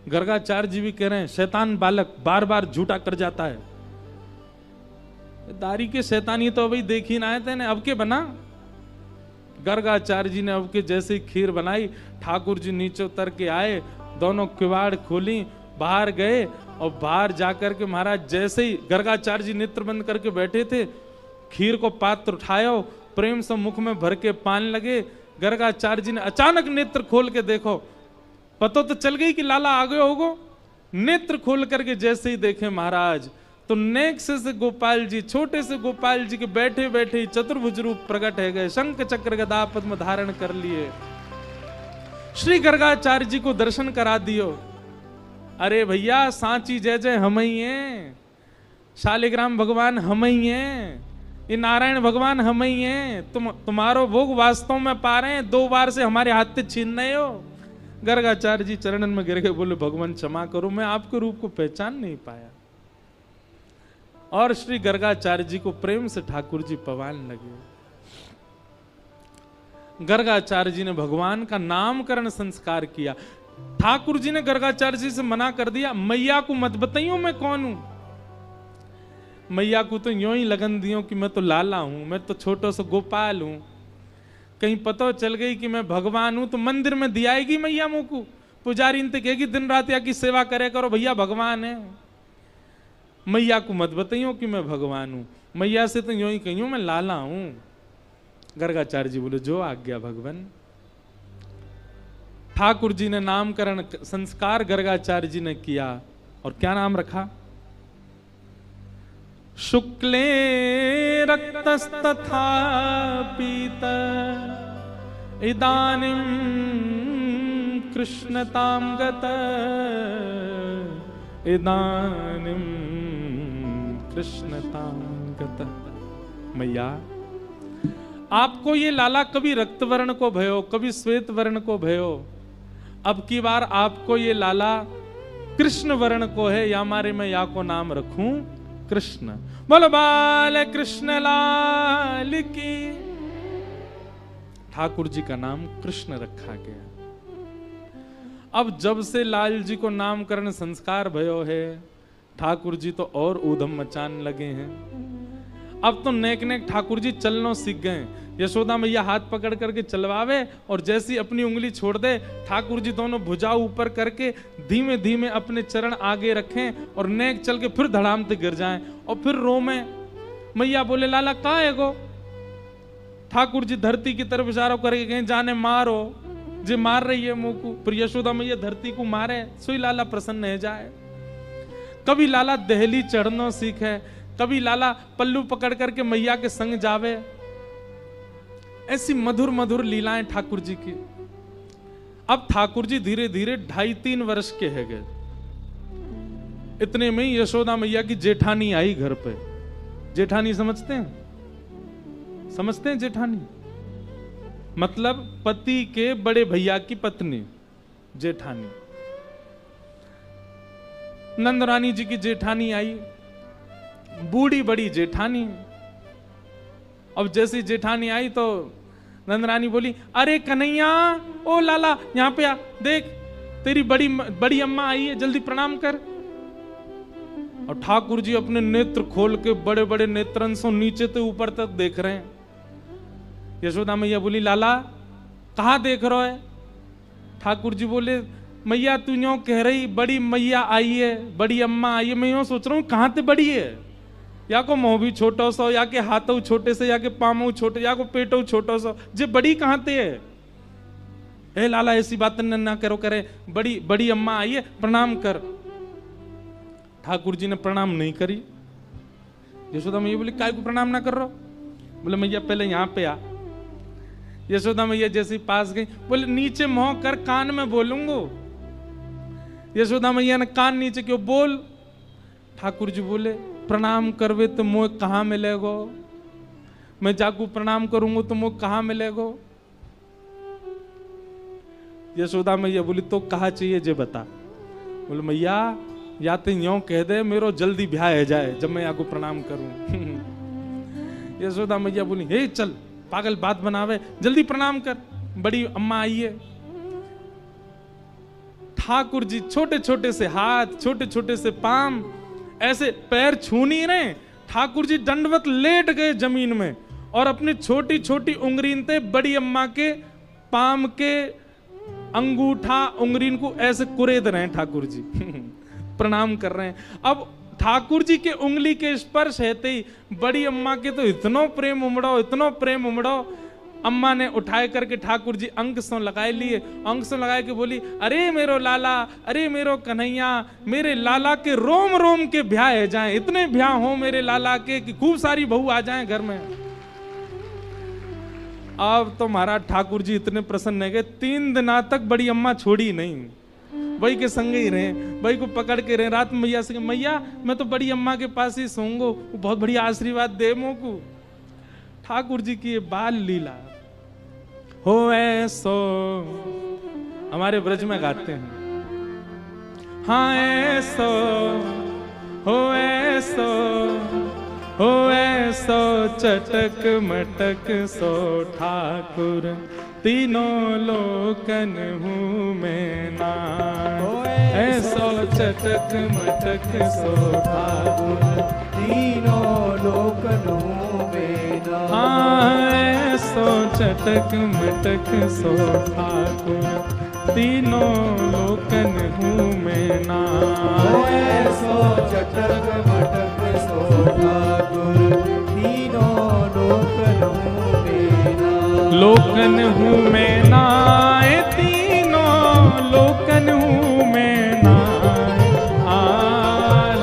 गर्गाचार्य जी भी कह रहे हैं शैतान बालक बार बार झूठा कर जाता है, दारी के शैतानी तो अभी देख ही ना आए थे, अब के बना। गर्गाचार्य जी ने अब के जैसे ही खीर बनाई, ठाकुर जी नीचे उतर के आए, दोनों किवाड़ खोली, बाहर गए और बाहर जाकर के महाराज जैसे ही गर्गाचार्य जी नेत्र बंद करके बैठे थे, खीर को पात्र उठायो, प्रेम से मुख में भर के पान लगे। गर्गाचार्य जी ने अचानक नेत्र खोल के देखो, पता तो चल गई कि लाला आ गए होगो। नेत्र खोल करके जैसे ही देखे महाराज तो नेक से गोपाल जी, छोटे से गोपाल जी के बैठे बैठे ही चतुर्भुज रूप प्रकट है गए, शंख चक्र गदा पद्म धारण कर लिए। श्री गर्गाचार्य जी को दर्शन करा दियो। अरे भैया सांची जय जय हम ही हैं, शालिग्राम भगवान हम ही हैं, ये नारायण भगवान हम ही हैं, तुम्हारो भोग वास्तव में पा रहे हैं, 2 बार से हमारे हाथ से छीन रहे हो। गर्गाचार्य जी चरणन में गिर के बोले भगवान क्षमा करो, मैं आपके रूप को पहचान नहीं पाया। और श्री गर्गाचार्य जी को प्रेम से ठाकुर जी पवान लगे। गर्गाचार्य जी ने भगवान का नामकरण संस्कार किया। ठाकुर जी ने गर्गाचार्य जी से मना कर दिया, मैया को मत बताइयो मैं कौन हूं। मैया को तो यूं ही लगन दियो कि मैं तो लाला हूं, मैं तो छोटो सा गोपाल हूं, कहीं पता चल गई कि मैं भगवान हूं तो मंदिर में दियाएगी मैया मुंह को, पुजारी इनते कहेगी दिन रात या की सेवा करे करो, भैया भगवान है। मैया को मत बताइयो कि मैं भगवान हूं, मैया से तो यूं ही कहियो मैं लाला हूं। गर्गाचार्य जी बोले जो आज्ञा भगवान। ठाकुर जी ने नामकरण संस्कार गर्गाचार्य जी ने किया और क्या नाम रखा? शुक्ले रक्तस्तथा पीत इदानीं कृष्णतां गत, इदानीं कृष्णतां गत। मैया आपको ये लाला कभी रक्त वर्ण को भयो, कभी श्वेत वर्ण को भयो, अब की बार आपको ये लाला कृष्ण वर्ण को है, या मारे मैं या को नाम रखूं कृष्ण। बोलो बाल कृष्ण लाल की। ठाकुर जी का नाम कृष्ण रखा गया। अब जब से लाल जी को नामकरण संस्कार भयो है, ठाकुर जी तो और ऊधम मचान लगे हैं। अब तो नेक नेक ठाकुर जी चलना सीख गए। यशोदा मैया हाथ पकड़ करके चलवावे और जैसी अपनी उंगली छोड़ दे, ठाकुर जी दोनों भुजा ऊपर करके धीमे धीमे अपने चरण आगे रखें और नेक चल के फिर धड़ाम से गिर जाएं और फिर रोमें। मैया बोले लाला कहाँ है गो? ठाकुर जी धरती की तरफ इशारा करके कहें जाने मारो, जे मार रही है मुंह को। फिर यशोदा मैया धरती को मारे, सोई लाला प्रसन्न है जाए। कभी लाला दहली चढ़ना सीखे, कभी लाला पल्लू पकड़ करके मैया के संग जावे। ऐसी मधुर मधुर लीलाएं ठाकुर जी की। अब ठाकुर जी धीरे धीरे 2.5-3 वर्ष के है गए। इतने में ही यशोदा मैया की जेठानी आई घर पे। जेठानी समझते हैं? समझते हैं जेठानी मतलब पति के बड़े भैया की पत्नी जेठानी। नंदरानी जी की जेठानी आई, बूढ़ी बड़ी जेठानी। अब जैसी जेठानी आई तो नंदरानी बोली अरे कन्हैया, ओ लाला यहाँ पे आ, देख तेरी बड़ी अम्मा आई है, जल्दी प्रणाम कर। और ठाकुर जी अपने नेत्र खोल के बड़े बड़े नेत्रन से नीचे से ऊपर तक देख रहे हैं। यशोदा मैया बोली लाला कहाँ देख रहे है? ठाकुर जी बोले मैया तू यूं कह रही बड़ी मैया आई है, बड़ी अम्मा आई है, मैं यूं सोच रहा हूँ कहाँ ते बड़ी है, या को मुंह भी छोटो सो, या के हाथों छोटे से, या के पामों छोटे, या को पेटों छोटो सो, जे बड़ी कहाँ ते है? ए लाला ऐसी बात ना करो, करे बड़ी बड़ी अम्मा आई है, प्रणाम कर। ठाकुर जी ने प्रणाम नहीं करी। यशोदा मैया बोली काय को प्रणाम ना कर रहा? बोले मैया पहले यहाँ पे आ। यशोदा मैया जैसी पास गई, बोले नीचे मुंह कर, कान में बोलूंगो। यशोदा मैया ने कान नीचे क्यों बोल। ठाकुर जी बोले प्रणाम करवे तो मोह कहाँ मिलेगो, मैं जाकू प्रणाम करूंगा तो मोह कहाँ मिलेगो। यशोदा मैया बोली तो कहा चाहिए जे बता। बोले मैया या तो यूं कह दे मेरो जल्दी ब्याह है जाए जब मैं आपको प्रणाम करूं। यशोदा मैया बोली हे चल पागल बात बनावे, जल्दी प्रणाम कर, बड़ी अम्मा आई है। ठाकुर जी छोटे छोटे से हाथ, छोटे छोटे से पाम, ऐसे पैर छू नहीं रहे। ठाकुर जी दंडवत लेट गए जमीन में और अपनी छोटी छोटी उंगलीन ते बड़ी अम्मा के पाम के अंगूठा उंगलीन को ऐसे कुरेद रहे हैं ठाकुर जी। प्रणाम कर रहे हैं। अब ठाकुर जी के उंगली के स्पर्श हेते ही बड़ी अम्मा के तो इतनो प्रेम उमड़ो, इतनो प्रेम उमड़ो। अम्मा ने उठाए करके ठाकुर जी अंक सो लगाए लिए, अंक सो लगाए के बोली अरे मेरो लाला, अरे मेरो कन्हैया, मेरे लाला के रोम रोम के ब्याह है जाए, इतने ब्याह हो मेरे लाला के कि खूब सारी बहू आ जाए घर में। अब तो महाराज ठाकुर जी इतने प्रसन्न है गए, 3 दिन तक बड़ी अम्मा छोड़ी नहीं, वही के संग ही रहे, वही को पकड़ के रहे। रात में मैया से मैया मैं तो बड़ी अम्मा के पास ही सोऊंगा, वो बहुत बढ़िया आशीर्वाद दे मोको। ठाकुर जी की ये बाल लीला हो ऐसो हमारे ब्रज में गाते हैं। हाँ ऐसो हो ऐसो हो ऐसो चटक मटक सो ठाकुर, तीनों लोकन हूँ मैं ना। ऐसो चटक मटक सो ठाकुर, तीनों लोकन हूँ मैं ना। हाँ ऐसो चटक मटक सो ठाकुर, तीनों लोकन हूँ मैं ना। ऐसो चटक मटक सो ठाकुर, तीनों लोकन हूँ मैं ना। लोकन हूँ मैं ना, तीनों लोकन हूँ मैं ना।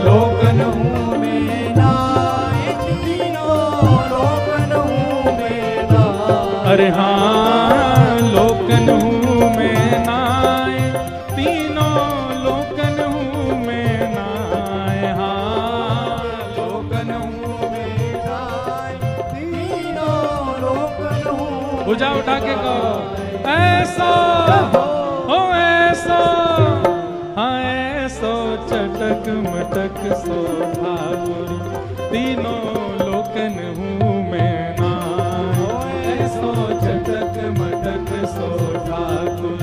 लोकन हूँ मैं ना, तीनों लोकन हूँ मैं ना। अरे हाँ लोकन हूँ मैं ना, तीनों लोकन हूँ मैं ना। हाँ लोकन हूँ मैं ना, तीनों लोकन हूँ। भुजा उठा के कहो ऐसा हो ऐसा। हाँ ऐसो चटक मटक सो ठाकुर, तीनों लोकन हूँ मैं ना। ऐसो चटक मटक सो ठाकुर,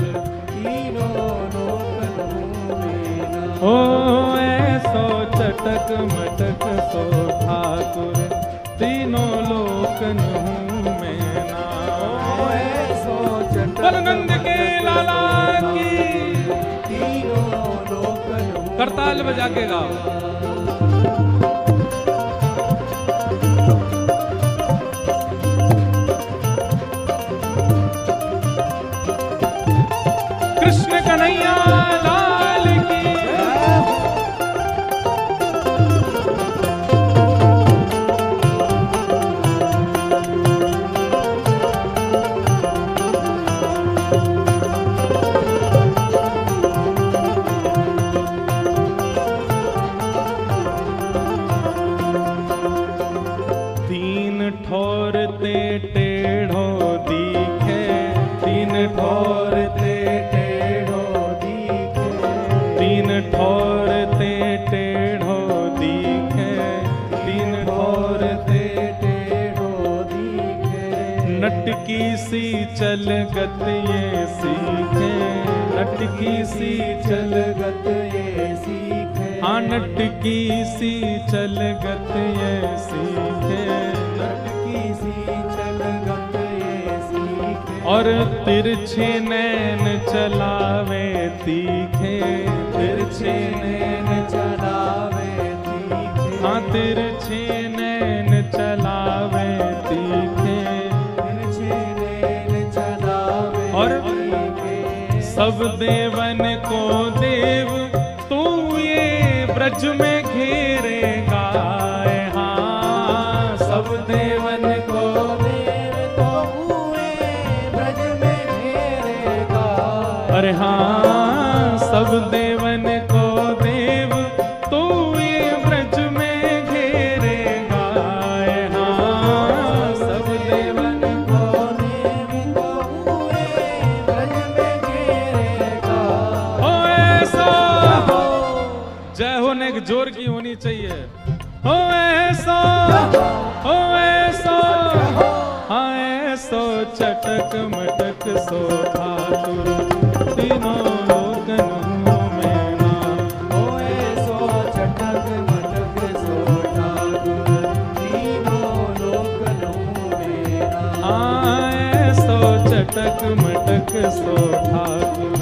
तीनों लोकन हूँ मैं ना। ओ ऐसो चटक मटक सो ठाकुर, तीनों लोकन हूँ मैं ना। ऐसो चटक बलनंद के लाला की, तीनों लोकन हूँ। करताल बजा के गाओ। कृष्ण कन्हैया लाल की। तीन ठोर ते टेढ़ो दिखे, तीन ठोर ते टेढ़ो दिखे, तीन ठोर ते टेढ़ो दिखे, तीन ठोर ते टेढ़ो दिखे। नटकी सी चल गत ये सीखे, नटकी सी चल गत ये सीखे। हाँ नटकी सी चल गत ये सीखे, नटकी सी चल गत ये सीखे। और तिरछे नैन चलावे तीखे, तिरछे नैन चलावे तीखे। हाँ तिरछे नैन चलावे तीखे। तिरछे नैन चलावे और तीखे। सब देवन को देव तू ये ब्रज में घेरेगा। हाँ सब देवन को देव तो हुए ब्रज में घेरेगा। अरे हाँ सब देवन को देव तू ये ब्रज जोर की होनी चाहिए। हो ऐसो, हो ऐसो, हाँ ऐसो चटक मटक सो ठाकुर तीनों लोकनों में नाम। हो ऐसो चटक मटक सो ठाकुर तीनों लोकनों में नाम। हाँ ऐसो चटक मटक सो ठाकुर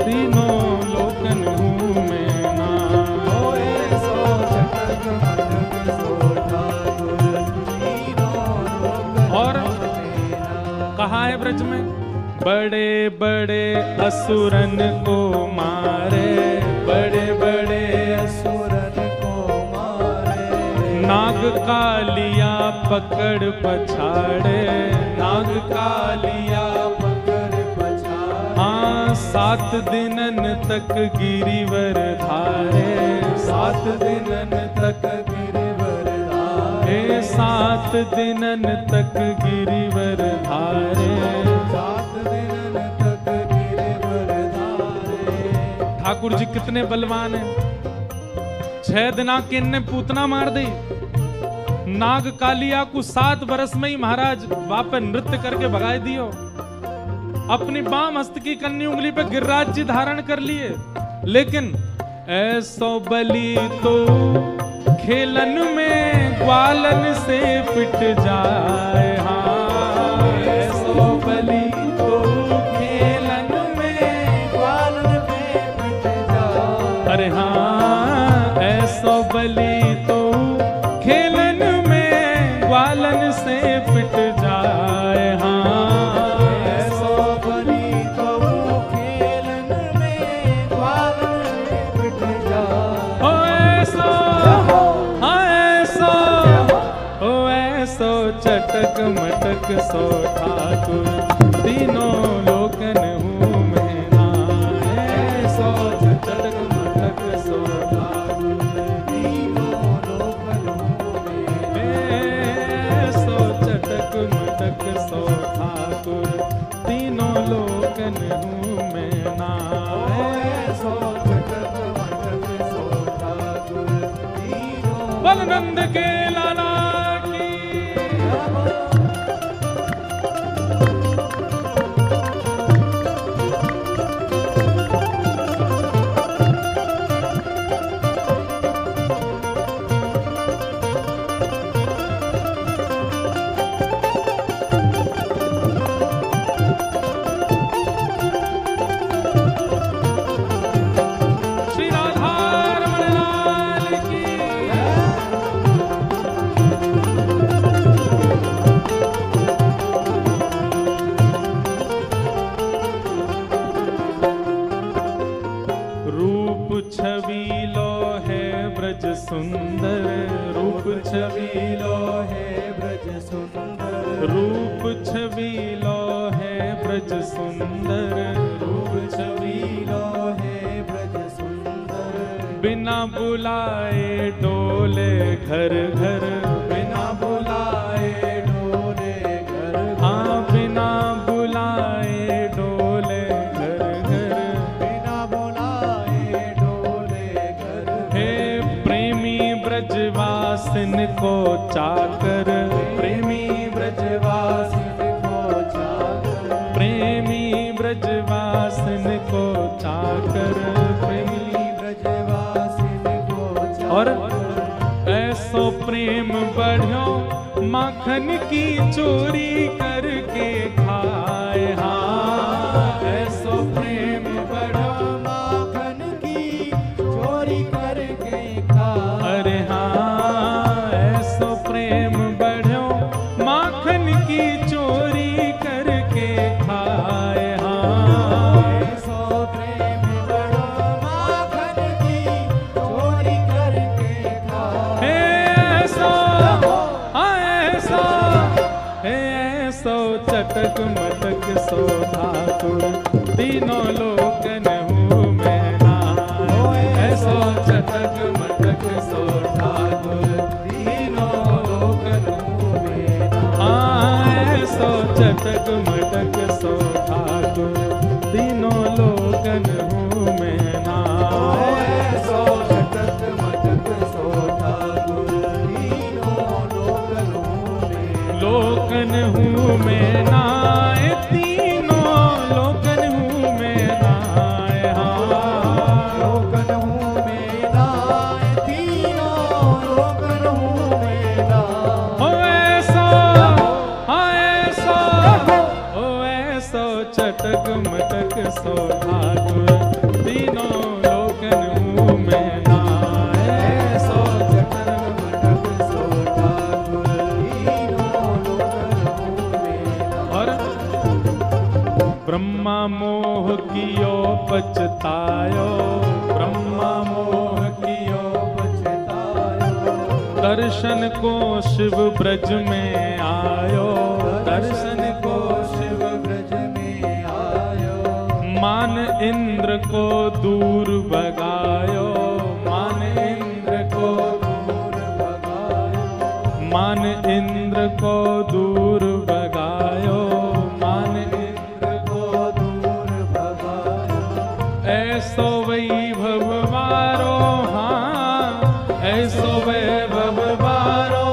तीनों लोकनों में नाम। हो ऐसो चटक मटक सो ठाकुर तीनों लोकनों और में नाम। कहा है ब्रज में, बड़े बड़े असुरन को मारे, बड़े बड़े असुरन को मारे, नाग कालिया पकड़ पछाड़े, नाग कालिया पकड़ पछाड़े। हाँ 7 दिनन तक गिरिवर धारे, 7 दिनन तक गिरिवर धारे, 7 दिनन तक गिरिवर धारे। 7 दिनन तक गिरिवर धारे। ठाकुर जी कितने बलवान हैं। 6 दिना के इनने पूतना मार दी। नाग कालिया को 7 बरस में ही महाराज वापस नृत्य करके भगाए दियो। अपनी बाम हस्त की कन्नी उंगली पे गिरिराज जी धारण कर लिए। लेकिन ऐसो बलि तो खेलन में ग्वालन से पिट जाए। हाँ ऐसो बलि तो खेलन में ग्वालन पे पिट जाए। अरे हाँ ऐसो बलि तो खेलन में ग्वालन से पिट जाए। हाँ ऐसो बलि तो खेलन में ग्वालन पे पिट जाए। ओ ऐसो, हाँ ऐसो, ओ ऐसो चटक मटक सो ठाकुर तीनों लोकन हूँ मैं नाम। ऐसो चटक मटक सो ठाकुर तीनों लोकनों में ऐसो चटक मटक सो ठाकुर तीनों लोकन हूँ मैं नाम। ऐसो चटक मटक सो ठाकुर तीनों बलनंद के लाला की श्री राधा रमण लाल की। रूप छबीलो है ब्रज सुंदर, रूप छबीलो है ब्रज सुंदर। रूप छबीलो है ब्रज सुंदर, रूप छबीलो है ब्रज सुंदर। बिना बुलाए डोले घर घर, बिना बुलाए डोले घर घर। हाँ बिना बुलाए डोले घर घर। बिना बुलाए डोले घर घर। हे प्रेमी ब्रजवासिन को चाकर, प्रेमी ब्रजवासिन को चाकर। प्रेमी ब्रजवासिन को चाकर, प्रेमी ब्रजवासिन को चाकर। और ऐसो प्रेम बढ़्यो माखन की चोरी करके खाए। हाँ ऐसो प्रेम बढ़्यो, माखन की चोरी करके खाए। अरे हाँ ऐसो प्रेम बढ़्यो माखन की चोरी करके खाए। हाँ ऐसो प्रेम बड़ो माखन की चोरी करके खाए। ऐसो, हाँ ऐसो, ऐसो चटक मटक सो ठाकुर तीनों लोकन हूँ मैं नाम। ऐसो चटक मटक सो ठाकुर तीनों लोकन हूँ मैं नाम। हाँ ऐसो चटक मटक सो ठाकुर तीनों लोकन हूँ मैं नाम। ऐसो चटक मटक सो ठाकुर तीनों लोकन मुँह में नाए। सो चटक मटक सो ठाकुर तीनों लोकन मुँह में और ब्रह्मा मोह कियो पछतायो, ब्रह्मा मोह कियो पछतायो। दर्शन को शिव ब्रज में आयो, दर्शन को शिव ब्रज में आयो। मान इंद्र को दूर भगायो, मान इंद्र को दूर भगायो। मान इंद्र को दूर भगायो, मान इंद्र को दूर भगायो। ऐसो वैभव वारो, हाँ ऐसो वैभव वारो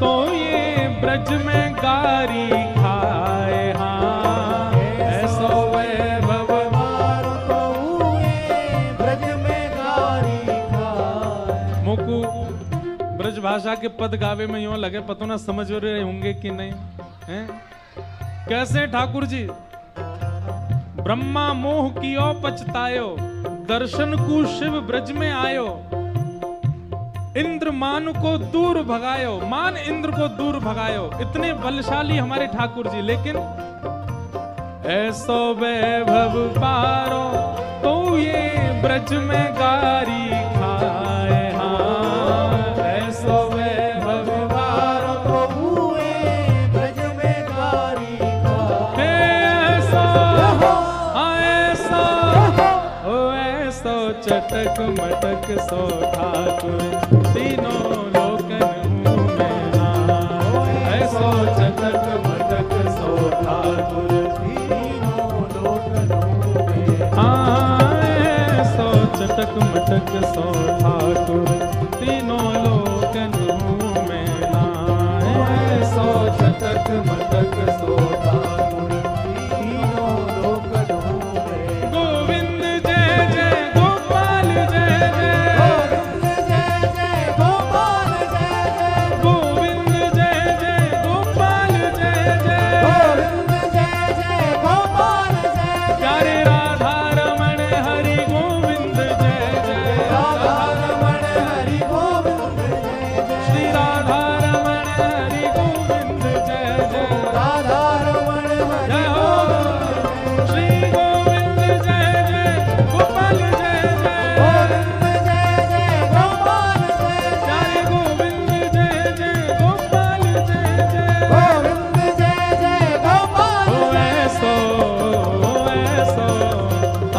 तो ये ब्रज में गारी खाए, हाँ ऐसो वैभव वारो तो ये ब्रज में गारी खाए। मुकु ब्रज भाषा के पद गावे में यूं लगे, पतो ना समझ रहे होंगे कि नहीं हैं? कैसे ठाकुर जी? ब्रह्मा मोह कियो पछतायो, दर्शन को शिव ब्रज में आयो। इंद्र मान को दूर भगायो, मान इंद्र को दूर भगायो। इतने बलशाली हमारे ठाकुर जी, लेकिन ऐसो वैभव पारो तो ये ब्रज में गारी खाए, हाँ ऐसो वैभव पारो तो हुए ब्रज में गारी खाए। ऐसो ऐसो ओ ऐसो चटक मटक सो ठाकुर तीनों लोकन मुँह में नाए। ऐसो चटक मटक सो ठाकुर तीनों लोकन मुँह में हाँ ऐसो चटक मटक सो ठाकुर तीनों लोकन मुँह में नाए। ऐसो चटक मटक सो ठाकुर तीनों लोकन मुँह में। गोविंद जय जय गोपाल जय जय, गोविंद जय जय गोपाल जय जय। गोविंद जय जय गोपाल जय जय। गोविंद जय जय गोपाल जय जय। प्यारे राधा रमण हरि गोविंद जय जय, राधा रमण हरि गोविंद जय जय। श्री राधा रमण हरि गोविंद जय जय। राधा रमण हरि जय हो श्री गोविंद जय जय गोपाल जय जय। गोविंद जय जय गोपाल जय जय। प्यारे गोविंद जय जय गोपाल जय जय। गोविंद जय जय गोपाल ओ जय ऐसो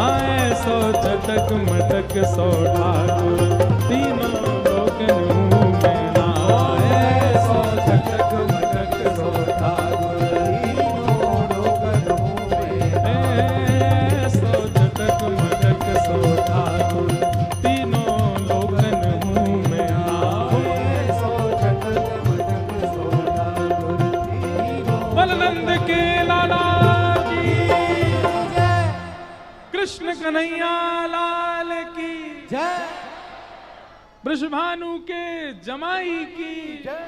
ऐसो चटक मटक सो ठाकुर तीनों लोकन मुँह में नाए। ऐसो चटक मटक सो ठाकुर तीनों लोकन मुँह में। ऐसो चटक मटक सो ठाकुर तीनों लोकन मुँह में नाए। सो चटक मटक सो ठाकुर तीनों बलनंद के लाला की जय। कृष्ण कन्हैया लाल की जय वृषभानु के जमाई की जय।